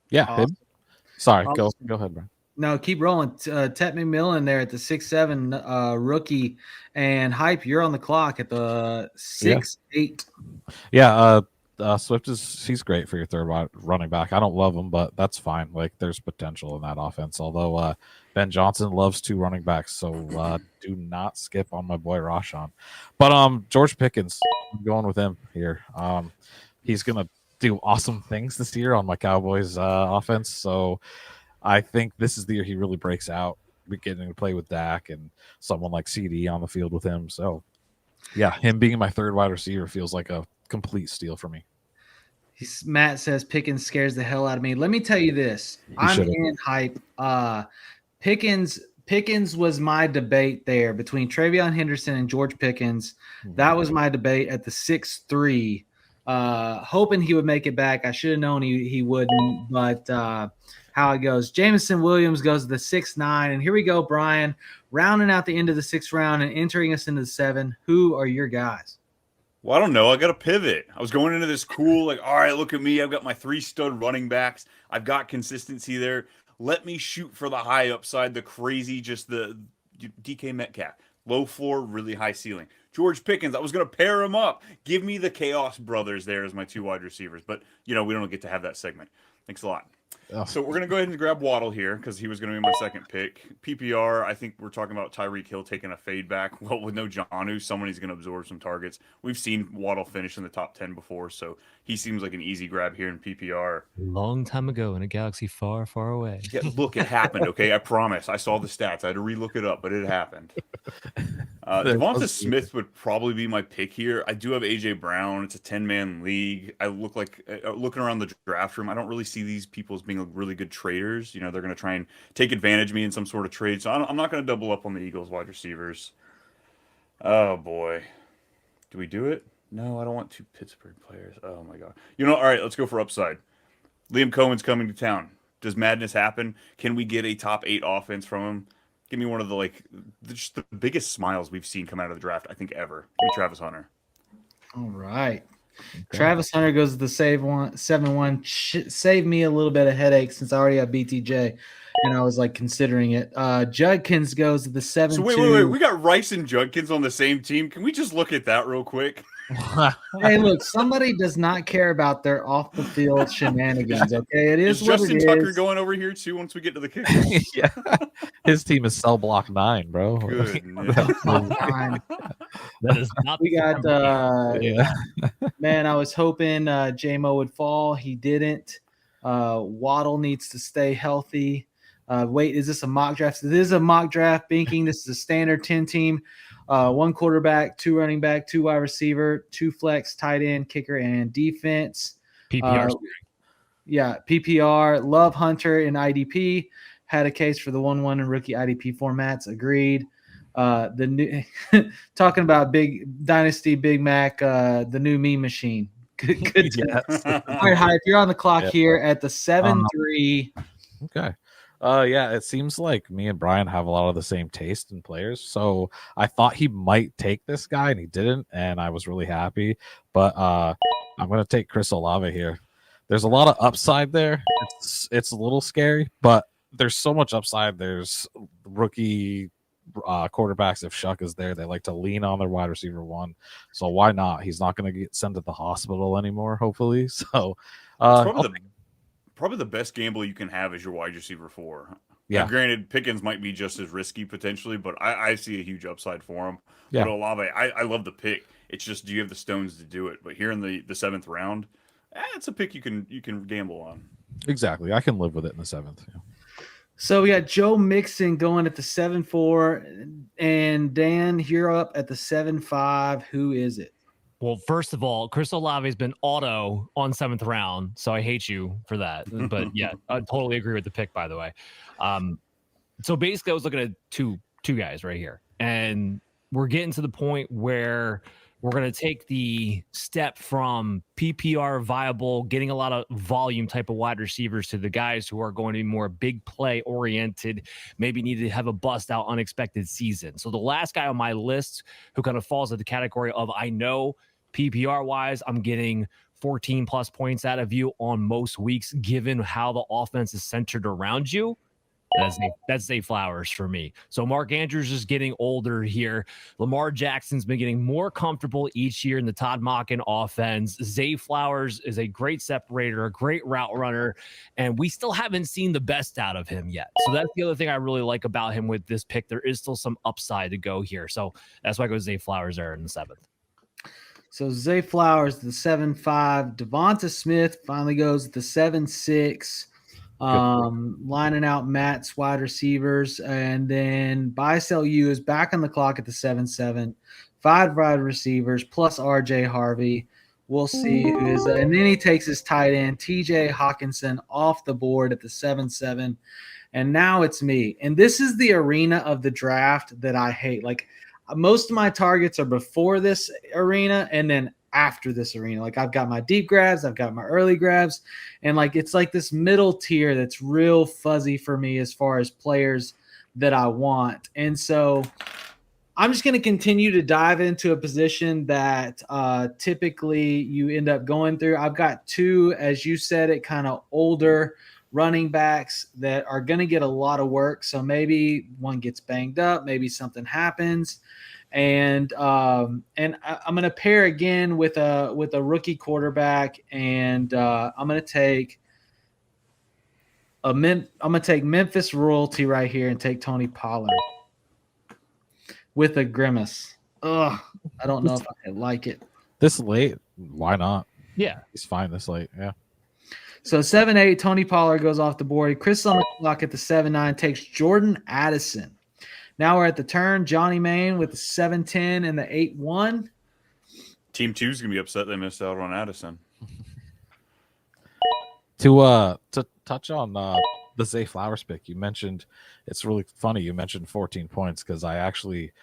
Yeah. Awesome. Sorry. Awesome. Go ahead, Brian. No, keep rolling. Tet McMillan there at the 6'7" rookie, and Hype, you're on the clock at the 6'8". Yeah. Swift he's great for your 3rd running back. I don't love him, but that's fine. Like, there's potential in that offense. Although Ben Johnson loves 2 running backs, so do not skip on my boy Rashawn. But George Pickens, I'm going with him here. He's gonna do awesome things this year on my Cowboys offense, so I think this is the year he really breaks out. We're getting to play with Dak and someone like CD on the field with him. So, yeah, him being my 3rd wide receiver feels like a complete steal for me. Matt says Pickens scares the hell out of me. Let me tell you this. I'm in hype. Pickens was my debate there between Travion Henderson and George Pickens. That was my debate at the 6-3. Hoping he would make it back. I should have known he wouldn't, but how it goes. Jameson Williams goes to the 6-9. And here we go, Brian, rounding out the end of the 6th round and entering us into the 7. Who are your guys? Well, I don't know. I got to pivot. I was going into this cool, like, all right, look at me. I've got my 3 stud running backs. I've got consistency there. Let me shoot for the high upside, the crazy, just the DK Metcalf. Low floor, really high ceiling. George Pickens, I was going to pair him up. Give me the Chaos Brothers there as my 2 wide receivers. But, we don't get to have that segment. Thanks a lot. Oh. So we're going to go ahead and grab Waddle here because he was going to be my 2nd pick. PPR, I think we're talking about Tyreek Hill taking a fade back. Well, with no Jonnu, someone he's going to absorb some targets. We've seen Waddle finish in the top 10 before, so he seems like an easy grab here in PPR. Long time ago in a galaxy far, far away. Yeah, look, it happened, okay? I promise. I saw the stats. I had to relook it up, but it happened. Devonta Smith would probably be my pick here. I do have A.J. Brown. It's a 10-man league. I look like looking around the draft room, I don't really see these people as being really good traders. They're going to try and take advantage of me in some sort of trade. So I'm not going to double up on the Eagles wide receivers. Oh, boy. Do we do it? No, I don't want 2 Pittsburgh players. Oh, my God. All right, let's go for upside. Liam Cohen's coming to town. Does madness happen? Can we get a top 8 offense from him? Give me one of just the biggest smiles we've seen come out of the draft, I think, ever. Give me Travis Hunter. All right. Okay. Travis Hunter goes to the 7-1. Save me a little bit of headache since I already have BTJ, and I was considering it. Judkins goes to the 7-2. So wait. We got Rice and Judkins on the same team. Can we just look at that real quick? Hey, look, somebody does not care about their off the field shenanigans. Okay, it is what Justin it Tucker is. going over here too once we get to the kickers. Yeah, his team is cell block 9, bro. That is not. We got. Man, I was hoping J-Mo would fall. He didn't. Waddle needs to stay healthy. Wait, is this a mock draft? This is a mock draft. Binking. This is a standard 10 team. 1 quarterback, 2 running back, 2 wide receiver, 2 flex, tight end, kicker, and defense. PPR. PPR. Love Hunter in IDP. Had a case for the 1-1 and rookie IDP formats. Agreed. The new talking about big dynasty, Big Mac, the new meme machine. Good. Yes. All right, Hype. You're on the clock here at the 7-3. Okay. Yeah, it seems like me and Brian have a lot of the same taste in players. So I thought he might take this guy and he didn't, and I was really happy. But I'm gonna take Chris Olave here. There's a lot of upside there. It's a little scary, but there's so much upside. There's rookie quarterbacks. If Shuck is there, they like to lean on their wide receiver 1. So why not? He's not gonna get sent to the hospital anymore, hopefully. So probably the best gamble you can have is your wide receiver 4. Yeah. Now, granted, Pickens might be just as risky potentially, but I see a huge upside for him. Yeah. But Olave, I love the pick. It's just, do you have the stones to do it? But here in the 7th round, it's a pick you can gamble on. Exactly. I can live with it in the 7th. Yeah. So we got Joe Mixon going at the 7-4, and Dan, you're up at the 7-5. Who is it? Well, first of all, Chris Olave has been auto on 7th round, so I hate you for that. But yeah, I totally agree with the pick, by the way. So basically, I was looking at two guys right here, and we're getting to the point where we're going to take the step from PPR viable, getting a lot of volume type of wide receivers to the guys who are going to be more big play oriented, maybe need to have a bust out unexpected season. So the last guy on my list who kind of falls into the category of, I know PPR wise, I'm getting 14 plus points out of you on most weeks, given how the offense is centered around you, That's Zay Flowers for me. So Mark Andrews is getting older here. Lamar Jackson's been getting more comfortable each year in the Todd Monken offense. Zay Flowers is a great separator, a great route runner, and we still haven't seen the best out of him yet. So that's the other thing I really like about him with this pick. There is still some upside to go here. So that's why I go Zay Flowers there in the 7th. So Zay Flowers, the 7-5. Devonta Smith finally goes at the 7-6. Lining out Matt's wide receivers. And then Buy-Sell U is back on the clock at the 7-7. 5 wide receivers plus RJ Harvey. We'll see who is. And then he takes his tight end, TJ Hawkinson, off the board at the 7-7. And now it's me. And this is the arena of the draft that I hate. Like, most of my targets are before this arena and then after this arena. Like, I've got my deep grabs, I've got my early grabs, and like it's like this middle tier that's real fuzzy for me as far as players that I want. And so I'm just going to continue to dive into a position that typically you end up going through. I've got 2, as you said it, kind of older running backs that are going to get a lot of work. So maybe one gets banged up, maybe something happens. And I'm going to pair again with a rookie quarterback, and I'm going to take Memphis royalty right here and take Tony Pollard with a grimace. Ugh, I don't know if I like it. This late, why not? Yeah, He's fine this late. Yeah. So 7-8, Tony Pollard goes off the board. Chris on the clock at the 7-9 takes Jordan Addison. Now we're at the turn. Johnny Main with the 7-10 and the 8-1. Team 2 is going to be upset they missed out on Addison. To touch on the Zay Flowers pick, you mentioned, it's really funny you mentioned 14 points, because I actually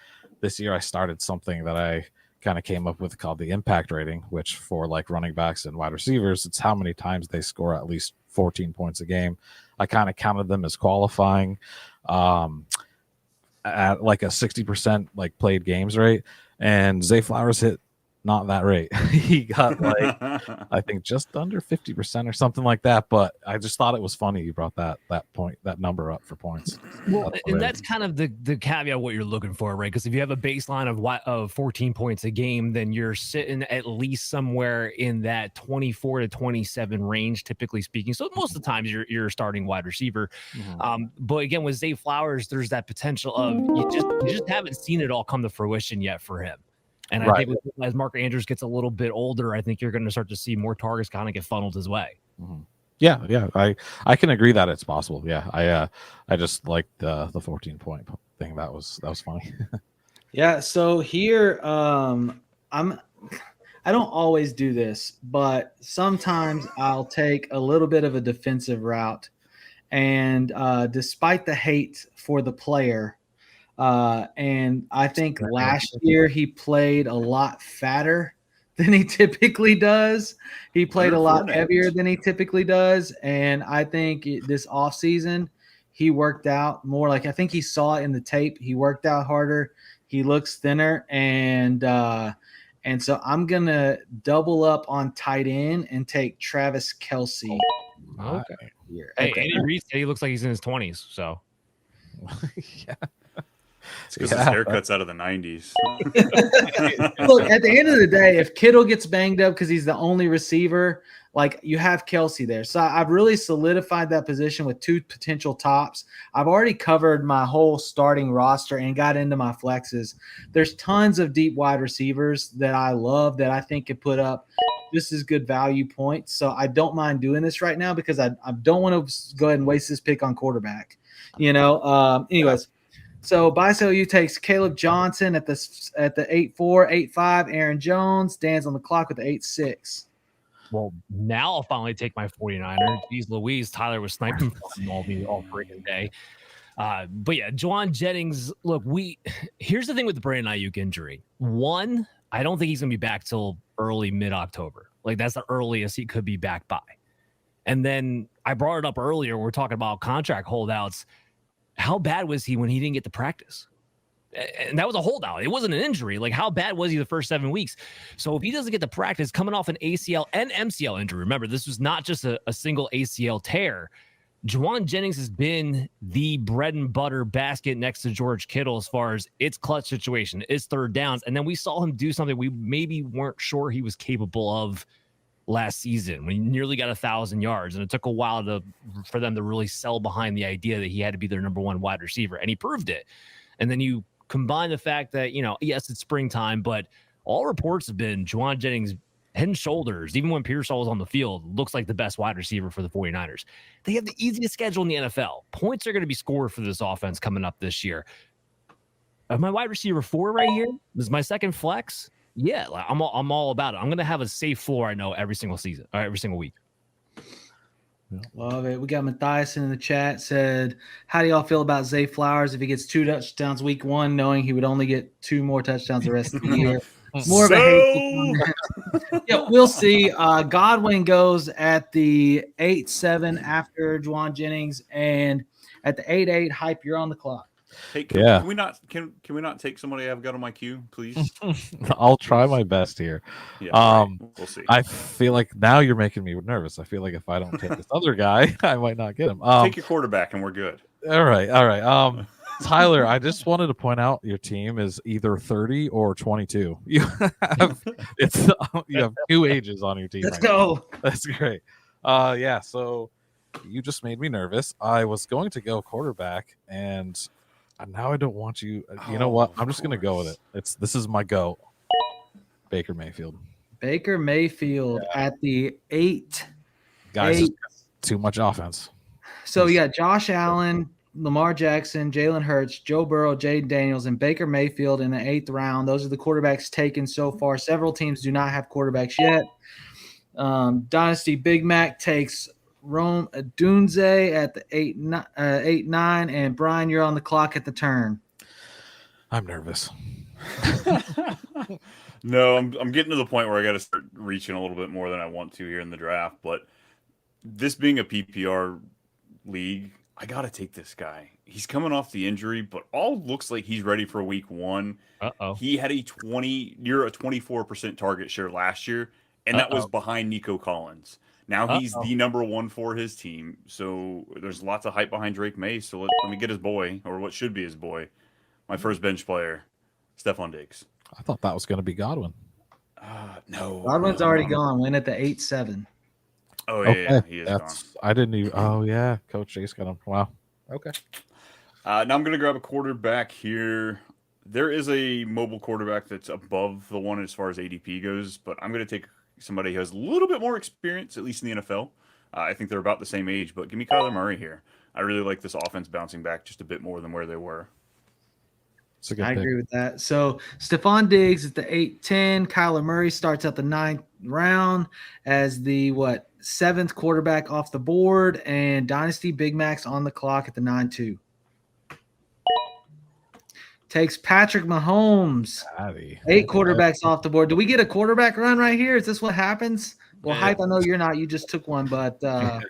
this year I started something that I kind of came up with called the impact rating, which for like running backs and wide receivers, it's how many times they score at least 14 points a game. I kind of counted them as qualifying at like a 60% like played games rate, and Zay Flowers hit not that rate. He got like I think just under 50% or something like that. But I just thought it was funny you brought that number up for points. Well, and that's kind of the caveat of what you're looking for, right? Because if you have a baseline of 14 points a game, then you're sitting at least somewhere in that 24 to 27 range, typically speaking. So most of the times you're starting wide receiver. But again, with Zay Flowers, there's that potential of you just haven't seen it all come to fruition yet for him. And I think as Mark Andrews gets a little bit older, I think you're going to start to see more targets kind of get funneled his way. Yeah. I can agree that it's possible. Yeah, I just like the 14-point thing. That was funny. Yeah. So here, I don't always do this, but sometimes I'll take a little bit of a defensive route, and despite the hate for the player. And I think last year he played a lot fatter than he typically does. He played a lot heavier than he typically does. And I think this offseason he worked out more. Like, I think he saw it in the tape. He worked out harder. He looks thinner. And so I'm going to double up on tight end and take Travis Kelce. Okay. Hey, Andy Reid said he looks like he's in his 20s. So, yeah. It's because his haircut's out of the 90s. Look, at the end of the day, if Kittle gets banged up because he's the only receiver, like, you have Kelce there. So I've really solidified that position with 2 potential tops. I've already covered my whole starting roster and got into my flexes. There's tons of deep wide receivers that I love that I think could put up just as good value points. So I don't mind doing this right now because I don't want to go ahead and waste this pick on quarterback. Anyways. So Buy-Sell U takes Caleb Johnson at the 8-4, 8-5. Aaron Jones. Dan's on the clock with the 8-6. Well, now I'll finally take my 49er. Jeez Louise, Tyler was sniping from all freaking day. But yeah, Juwan Jennings, look, here's the thing with the Brandon Ayuk injury. One, I don't think he's going to be back till early mid-October. Like, that's the earliest he could be back by. And then I brought it up earlier. We're talking about contract holdouts. How bad was he when he didn't get to practice? And that was a holdout. It wasn't an injury. Like, how bad was he the first 7 weeks? So if he doesn't get to practice, coming off an ACL and MCL injury, remember, this was not just a single ACL tear. Juwan Jennings has been the bread and butter basket next to George Kittle as far as its clutch situation, its third downs. And then we saw him do something we maybe weren't sure he was capable of last season when he nearly got 1,000 yards. And it took a while for them to really sell behind the idea that he had to be their number one wide receiver. And he proved it. And then you combine the fact that, yes, it's springtime, but all reports have been Juwan Jennings head and shoulders, even when Pearsall was on the field, looks like the best wide receiver for the 49ers. They have the easiest schedule in the NFL. Points are going to be scored for this offense coming up this year. My wide receiver 4 right here is my second flex. Yeah, I'm all about it. I'm going to have a safe floor, I know, every single season, or every single week. Love it. We got Matthias in the chat said, how do y'all feel about Zay Flowers if he gets 2 touchdowns week 1, knowing he would only get 2 more touchdowns the rest of the year? More of a hate. Yeah, we'll see. Godwin goes at the 8-7 after Juwan Jennings, and at the 8-8, hype, you're on the clock. Hey, can we not take somebody I've got on my queue, please? I'll try my best here. Yeah, right. We'll see. I feel like now you're making me nervous. I feel like if I don't take this other guy, I might not get him. Take your quarterback and we're good. All right. Tyler, I just wanted to point out your team is either 30 or 22. You have 2 ages on your team. Let's go. That's great. Yeah. So you just made me nervous. I was going to go quarterback, and now I don't want you. You know what? I'm just going to go with it. This is my go. Baker Mayfield. Baker Mayfield at the 8. Guys, too much offense. So you got Josh Allen, Lamar Jackson, Jalen Hurts, Joe Burrow, Jaden Daniels, and Baker Mayfield in the 8th round. Those are the quarterbacks taken so far. Several teams do not have quarterbacks yet. Dynasty Big Mac takes Rome Dunze at the 8-9, and Brian, you're on the clock at the turn. I'm nervous. No, I'm getting to the point where I got to start reaching a little bit more than I want to here in the draft. But this being a PPR league, I got to take this guy. He's coming off the injury, but all looks like he's ready for week 1. He had near a 24% target share last year, and that was behind Nico Collins. Now he's the number 1 for his team. So there's lots of hype behind Drake May. So let me get his boy, or what should be his boy, my first bench player, Stephon Diggs. I thought that was going to be Godwin. No. Godwin's already gone. Went at the 8-7. Oh, yeah, he is gone. I didn't even. Oh, yeah. Coach Chase got him. Wow. Okay. Now I'm going to grab a quarterback here. There is a mobile quarterback that's above the one as far as ADP goes, but I'm going to take somebody who has a little bit more experience, at least in the NFL. I think they're about the same age, but give me Kyler Murray here. I really like this offense bouncing back just a bit more than where they were. I agree with that. So Stephon Diggs at the 8-10. Kyler Murray starts at the 9th round as the 7th quarterback off the board, and Dynasty Big Macs on the clock at the 9-2. Takes Patrick Mahomes. 8 quarterbacks off the board. Do we get a quarterback run right here? Is this what happens? Well, Hype, I know you're not. You just took one, but tell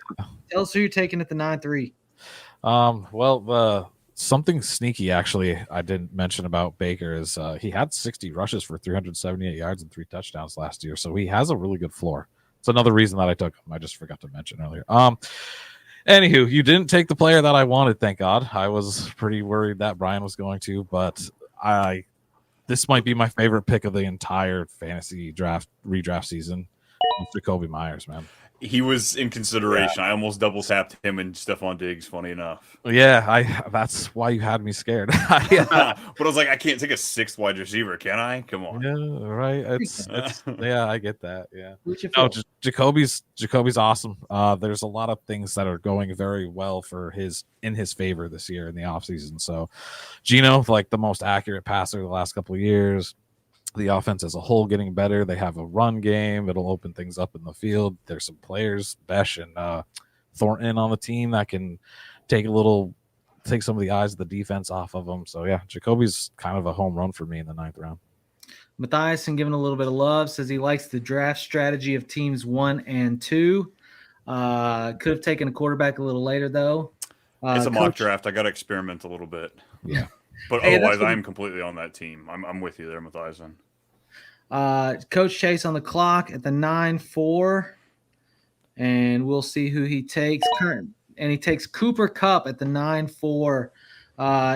us who you're taking at the 9-3. Something sneaky, actually, I didn't mention about Baker is he had 60 rushes for 378 yards and 3 touchdowns last year, so he has a really good floor. It's another reason that I took him. I just forgot to mention earlier. Anywho, you didn't take the player that I wanted, thank God. I was pretty worried that Brian was going to, but this might be my favorite pick of the entire fantasy redraft season. Jacoby Myers, man. He was in consideration. Yeah. I almost double tapped him and Stephon Diggs, funny enough. Yeah, that's why you had me scared. But I was like, I can't take a 6th wide receiver, can I? Come on. Yeah, right. It's yeah, I get that. Yeah. No, Jacoby's awesome. There's a lot of things that are going very well in his favor this year in the offseason. So Gino, like the most accurate passer the last couple of years. The offense as a whole getting better. They have a run game. It'll open things up in the field. There's some players, Besh and Thornton on the team that can take some of the eyes of the defense off of them. So, yeah, Jacoby's kind of a home run for me in the 9th round. Matthias, giving a little bit of love, says he likes the draft strategy of teams 1 and 2. Could have taken a quarterback a little later, though. It's a mock draft. I got to experiment a little bit. Yeah. But otherwise, I'm completely on that team. I'm with you there, Matthias. Coach Chase on the clock at the 9-4, and we'll see who he takes. and he takes Cooper Kupp at the 9-4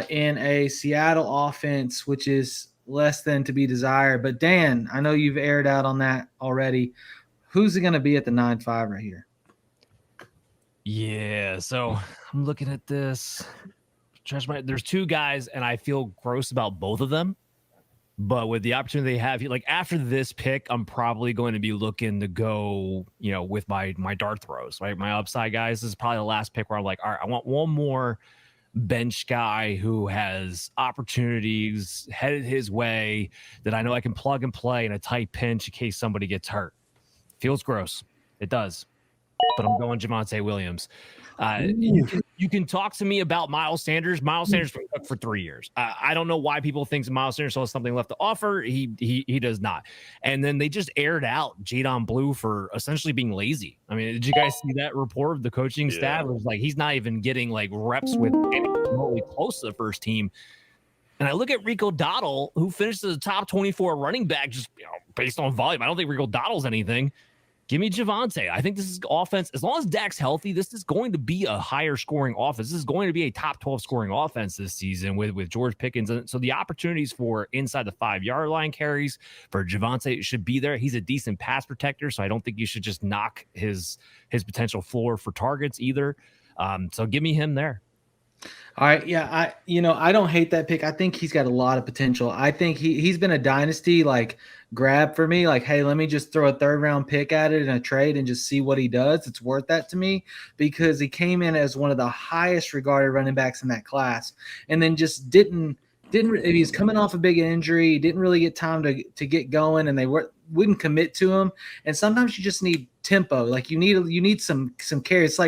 in a Seattle offense, which is less than to be desired. But Dan, I know you've aired out on that already. Who's it going to be at the 9-5 right here? Yeah, so I'm looking at this. There's two guys, and I feel gross about both of them. But with the opportunity they have, like after this pick, I'm probably going to be looking to go, with my dart throws, right? My upside guys. This is probably the last pick where I'm like, all right, I want one more bench guy who has opportunities headed his way that I know I can plug and play in a tight pinch in case somebody gets hurt. Feels gross. It does. But I'm going Javonte Williams. You can talk to me about Miles Sanders. Miles Sanders been cooked for 3 years. I don't know why people think Miles Sanders has something left to offer. He does not. And then they just aired out Jadon Blue for essentially being lazy. I mean, did you guys see that report of the coaching staff? It was like he's not even getting like reps with anything remotely close to the first team. And I look at Rico Dottle, who finished as the top 24 running back just based on volume. I don't think Rico Dottle's anything. Give me Javonte. I think this is offense. As long as Dak's healthy, this is going to be a higher scoring offense. This is going to be a top 12 scoring offense this season with George Pickens. And so the opportunities for inside the 5-yard line carries for Javonte should be there. He's a decent pass protector, so I don't think you should just knock his potential floor for targets either. So give me him there. All right. Yeah. I don't hate that pick. I think he's got a lot of potential. I think he's been a dynasty grab for me. Like, hey, let me just throw a 3rd-round pick at it in a trade and just see what he does. It's worth that to me because he came in as one of the highest regarded running backs in that class and then just didn't he's coming off a big injury, didn't really get time to get going, and they wouldn't commit to him. And sometimes you just need tempo. Like you need some carries.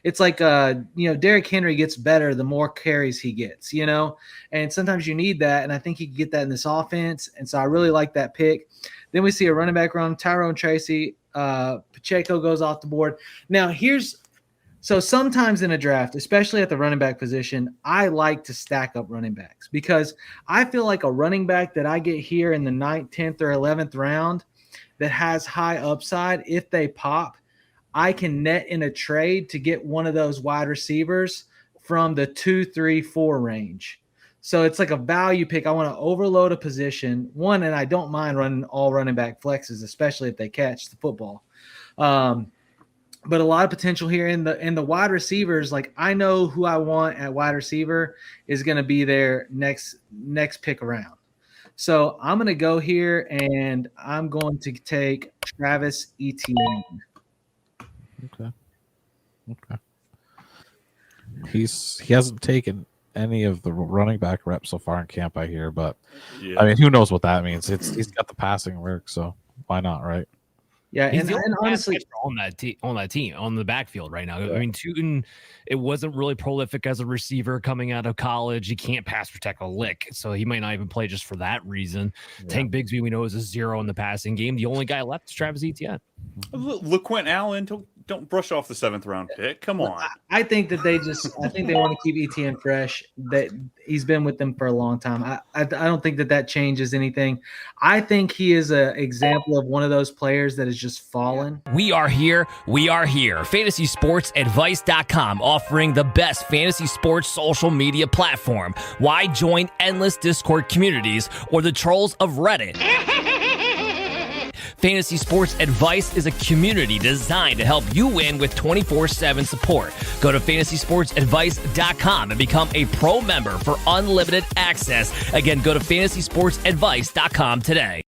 It's like Derrick Henry gets better the more carries he gets, and sometimes you need that. And I think he can get that in this offense. And so I really like that pick. Then we see a running back run, Tyrone Tracy, Pacheco goes off the board. Now so sometimes in a draft, especially at the running back position, I like to stack up running backs because I feel like a running back that I get here in the 9th, 10th, or 11th round that has high upside, if they pop, I can net in a trade to get one of those wide receivers from the 2, 3, 4 range. So it's like a value pick. I want to overload a position. And I don't mind running all running back flexes, especially if they catch the football. But a lot of potential here in the wide receivers. Like I know who I want at wide receiver is going to be their next pick around. So I'm going to go here and I'm going to take Travis Etienne. Okay. He hasn't taken any of the running back reps so far in camp, I hear, but I mean, who knows what that means? He's got the passing work, so why not, right? Yeah, and honestly, on that team, on the backfield right now. I mean, Tootin, it wasn't really prolific as a receiver coming out of college. He can't pass protect a lick, so he might not even play just for that reason. Yeah. Tank Bigsby, we know, is a 0 in the passing game. The only guy left is Travis Etienne. LeQuint Allen, don't brush off the 7th-round pick. Come on. I think that they want to keep Etienne fresh. That he's been with them for a long time. I don't think that changes anything. I think he is an example of one of those players that has just fallen. We are here. FantasySportsAdvice.com, offering the best fantasy sports social media platform. Why join endless Discord communities or the trolls of Reddit? Fantasy Sports Advice is a community designed to help you win with 24/7 support. Go to FantasySportsAdvice.com and become a pro member for unlimited access. Again, go to FantasySportsAdvice.com today.